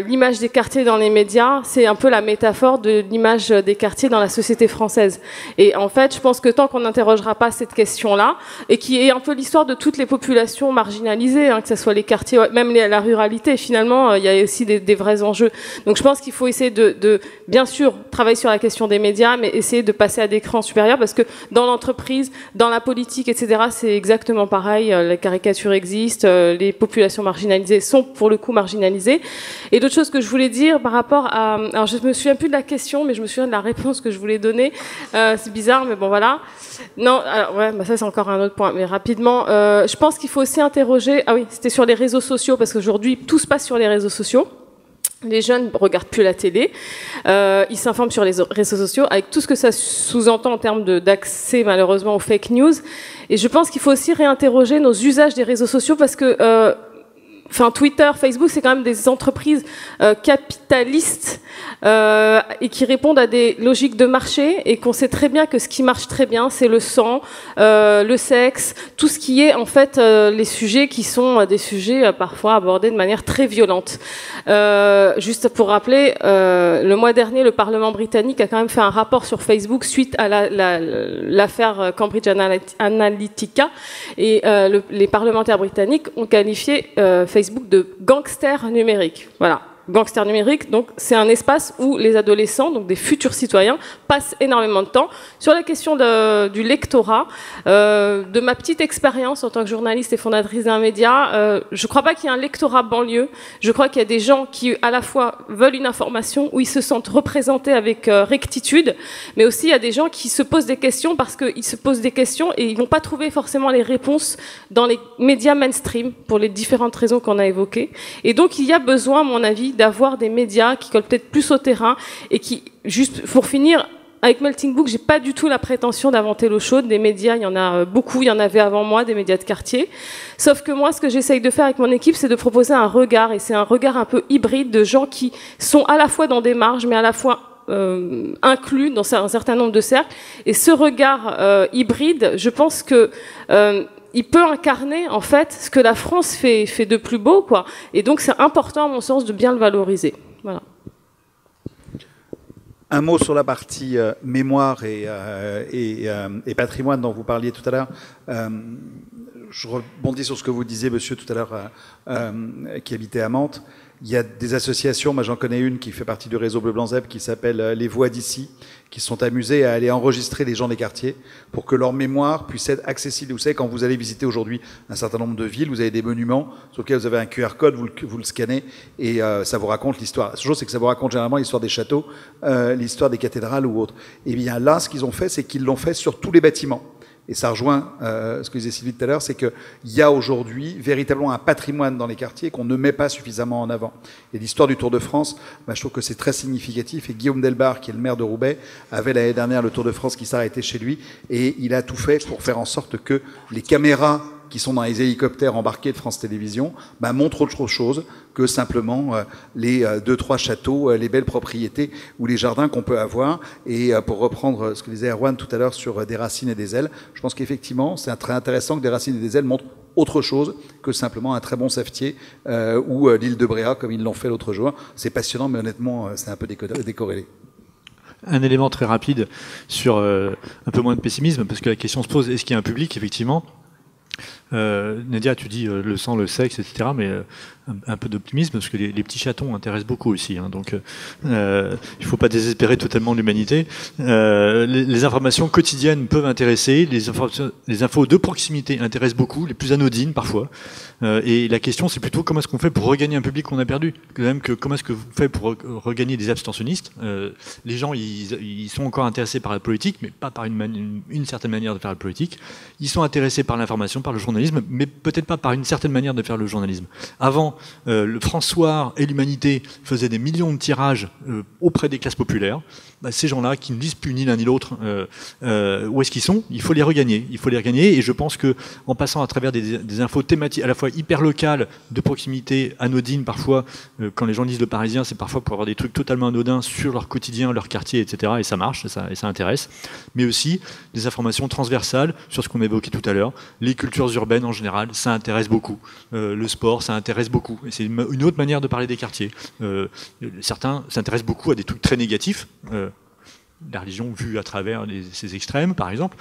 l'image des quartiers dans les médias, c'est un peu la métaphore de l'image des quartiers dans la société française. Et en fait, je pense que tant qu'on n'interrogera pas cette question-là, et qui est un peu l'histoire de toutes les populations marginalisées, hein, que ce soit les quartiers, même la ruralité, finalement, il y a aussi des vrais enjeux. Donc je pense qu'il faut essayer de bien sûr, travailler sur la question des médias, mais essayer de passer à des crans supérieurs, parce que dans l'entreprise, dans la politique, etc., c'est exactement pareil. Les caricatures existent, les populations marginalisées sont pour le coup marginalisées. Et d'autres choses que je voulais dire par rapport à... Alors je me souviens plus de la question, mais je me souviens de la réponse que je voulais donner. C'est bizarre, mais bon voilà. Non, alors, ouais, bah ça c'est encore un autre point, mais rapidement, je pense qu'il faut aussi interroger... Ah oui, c'était sur les réseaux sociaux, parce qu'aujourd'hui tout se passe sur les réseaux sociaux. Les jeunes ne regardent plus la télé, ils s'informent sur les réseaux sociaux, avec tout ce que ça sous-entend en termes d'accès malheureusement aux fake news. Et je pense qu'il faut aussi réinterroger nos usages des réseaux sociaux, parce que Twitter, Facebook, c'est quand même des entreprises capitalistes et qui répondent à des logiques de marché, et qu'on sait très bien que ce qui marche très bien, c'est le sang, le sexe, tout ce qui est en fait les sujets qui sont des sujets parfois abordés de manière très violente. Juste pour rappeler, le mois dernier, le Parlement britannique a quand même fait un rapport sur Facebook suite à l'affaire Cambridge Analytica, et les parlementaires britanniques ont qualifié Facebook de gangster numérique. Voilà. Gangster numérique, donc c'est un espace où les adolescents, donc des futurs citoyens, passent énormément de temps. Sur la question du lectorat, de ma petite expérience en tant que journaliste et fondatrice d'un média, je ne crois pas qu'il y ait un lectorat banlieue. Je crois qu'il y a des gens qui, à la fois, veulent une information où ils se sentent représentés avec rectitude, mais aussi il y a des gens qui se posent des questions parce qu'ils se posent des questions et ils ne vont pas trouver forcément les réponses dans les médias mainstream pour les différentes raisons qu'on a évoquées. Et donc il y a besoin, à mon avis, d'avoir des médias qui collent peut-être plus au terrain et qui, juste pour finir, avec Melting Book, j'ai pas du tout la prétention d'inventer l'eau chaude. Des médias, il y en a beaucoup, il y en avait avant moi, des médias de quartier. Sauf que moi, ce que j'essaye de faire avec mon équipe, c'est de proposer un regard, et c'est un regard un peu hybride de gens qui sont à la fois dans des marges, mais à la fois inclus dans un certain nombre de cercles. Et ce regard hybride, je pense que il peut incarner en fait ce que la France fait de plus beau, quoi. Et donc c'est important à mon sens de bien le valoriser. Voilà. Un mot sur la partie mémoire et patrimoine dont vous parliez tout à l'heure. Je rebondis sur ce que vous disiez, monsieur, tout à l'heure, qui habitait à Mantes. Il y a des associations, moi j'en connais une qui fait partie du réseau Bleu Blanc Zèbre qui s'appelle Les Voix d'ici, qui se sont amusées à aller enregistrer les gens des quartiers pour que leur mémoire puisse être accessible. Vous savez, quand vous allez visiter aujourd'hui un certain nombre de villes, vous avez des monuments sur lesquels vous avez un QR code, vous le scannez et ça vous raconte l'histoire. La chose, c'est que ça vous raconte généralement l'histoire des châteaux, l'histoire des cathédrales ou autres. Et bien là, ce qu'ils ont fait, c'est qu'ils l'ont fait sur tous les bâtiments. Et ça rejoint ce que disait Sylvie tout à l'heure, c'est qu'il y a aujourd'hui véritablement un patrimoine dans les quartiers qu'on ne met pas suffisamment en avant. Et l'histoire du Tour de France, je trouve que c'est très significatif. Et Guillaume Delbarre, qui est le maire de Roubaix, avait l'année dernière le Tour de France qui s'arrêtait chez lui. Et il a tout fait pour faire en sorte que les caméras qui sont dans les hélicoptères embarqués de France Télévisions montrent autre chose que simplement les 2-3 châteaux, les belles propriétés ou les jardins qu'on peut avoir. Et pour reprendre ce que disait Erwan tout à l'heure sur des racines et des ailes, je pense qu'effectivement, c'est très intéressant que des racines et des ailes montrent autre chose que simplement un très bon savetier ou l'île de Bréa, comme ils l'ont fait l'autre jour. C'est passionnant, mais honnêtement, c'est un peu décorrélé. Un élément très rapide sur un peu moins de pessimisme, parce que la question se pose, est-ce qu'il y a un public, effectivement ? Nadia, tu dis le sang, le sexe, etc., mais un peu d'optimisme, parce que les petits chatons intéressent beaucoup aussi, hein, donc il ne faut pas désespérer totalement l'humanité. Les informations quotidiennes peuvent intéresser, les infos de proximité intéressent beaucoup, les plus anodines parfois, et la question c'est plutôt comment est-ce qu'on fait pour regagner un public qu'on a perdu, comment est-ce que vous faites pour regagner des abstentionnistes. Les gens ils sont encore intéressés par la politique, mais pas par une certaine manière de faire la politique. Ils sont intéressés par l'information, par le journalisme, mais peut-être pas par une certaine manière de faire le journalisme. Avant, le François et l'Humanité faisaient des millions de tirages auprès des classes populaires. Ces gens-là, qui ne lisent plus ni l'un ni l'autre, où est-ce qu'ils sont ? Il faut les regagner. Il faut les regagner, et je pense que en passant à travers des infos thématiques, à la fois hyper locales, de proximité, anodines parfois, quand les gens lisent Le Parisien, c'est parfois pour avoir des trucs totalement anodins sur leur quotidien, leur quartier, etc. Et ça marche, et ça intéresse. Mais aussi des informations transversales sur ce qu'on a évoqué tout à l'heure. Les cultures urbaines en général, ça intéresse beaucoup. Le sport, ça intéresse beaucoup. Et c'est une autre manière de parler des quartiers. Certains s'intéressent beaucoup à des trucs très négatifs. La religion vue à travers ces extrêmes, par exemple,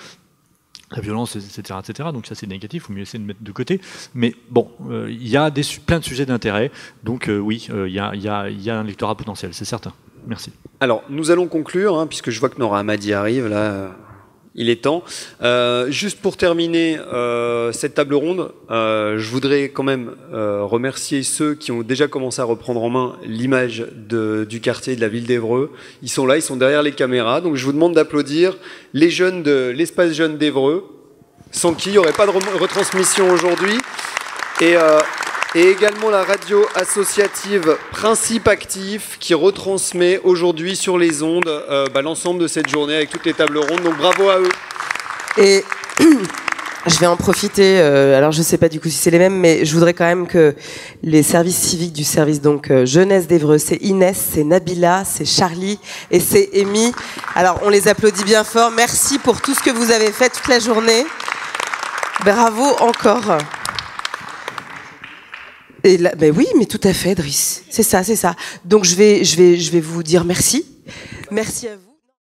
la violence, etc., etc. Donc ça, c'est négatif, il faut mieux essayer de mettre de côté. Mais bon, il y a plein de sujets d'intérêt, donc oui, il y a un lectorat potentiel, c'est certain. Merci. Alors, nous allons conclure, puisque je vois que Nora Hamadi arrive, là... Il est temps. Juste pour terminer cette table ronde, je voudrais quand même remercier ceux qui ont déjà commencé à reprendre en main l'image du quartier de la ville d'Évreux. Ils sont là, ils sont derrière les caméras. Donc je vous demande d'applaudir les jeunes de l'espace jeune d'Évreux, sans qui il n'y aurait pas de retransmission aujourd'hui. Et également la radio associative Principe Actif qui retransmet aujourd'hui sur les ondes l'ensemble de cette journée avec toutes les tables rondes. Donc bravo à eux. Et Je vais en profiter, alors je ne sais pas du coup si c'est les mêmes, mais je voudrais quand même que les services civiques du service donc jeunesse d'Évreux, c'est Inès, c'est Nabila, c'est Charlie et c'est Amy. Alors on les applaudit bien fort. Merci pour tout ce que vous avez fait toute la journée. Bravo encore. Et là, ben oui, mais tout à fait, Driss. C'est ça, c'est ça. Donc je vais vous dire merci. Merci à vous.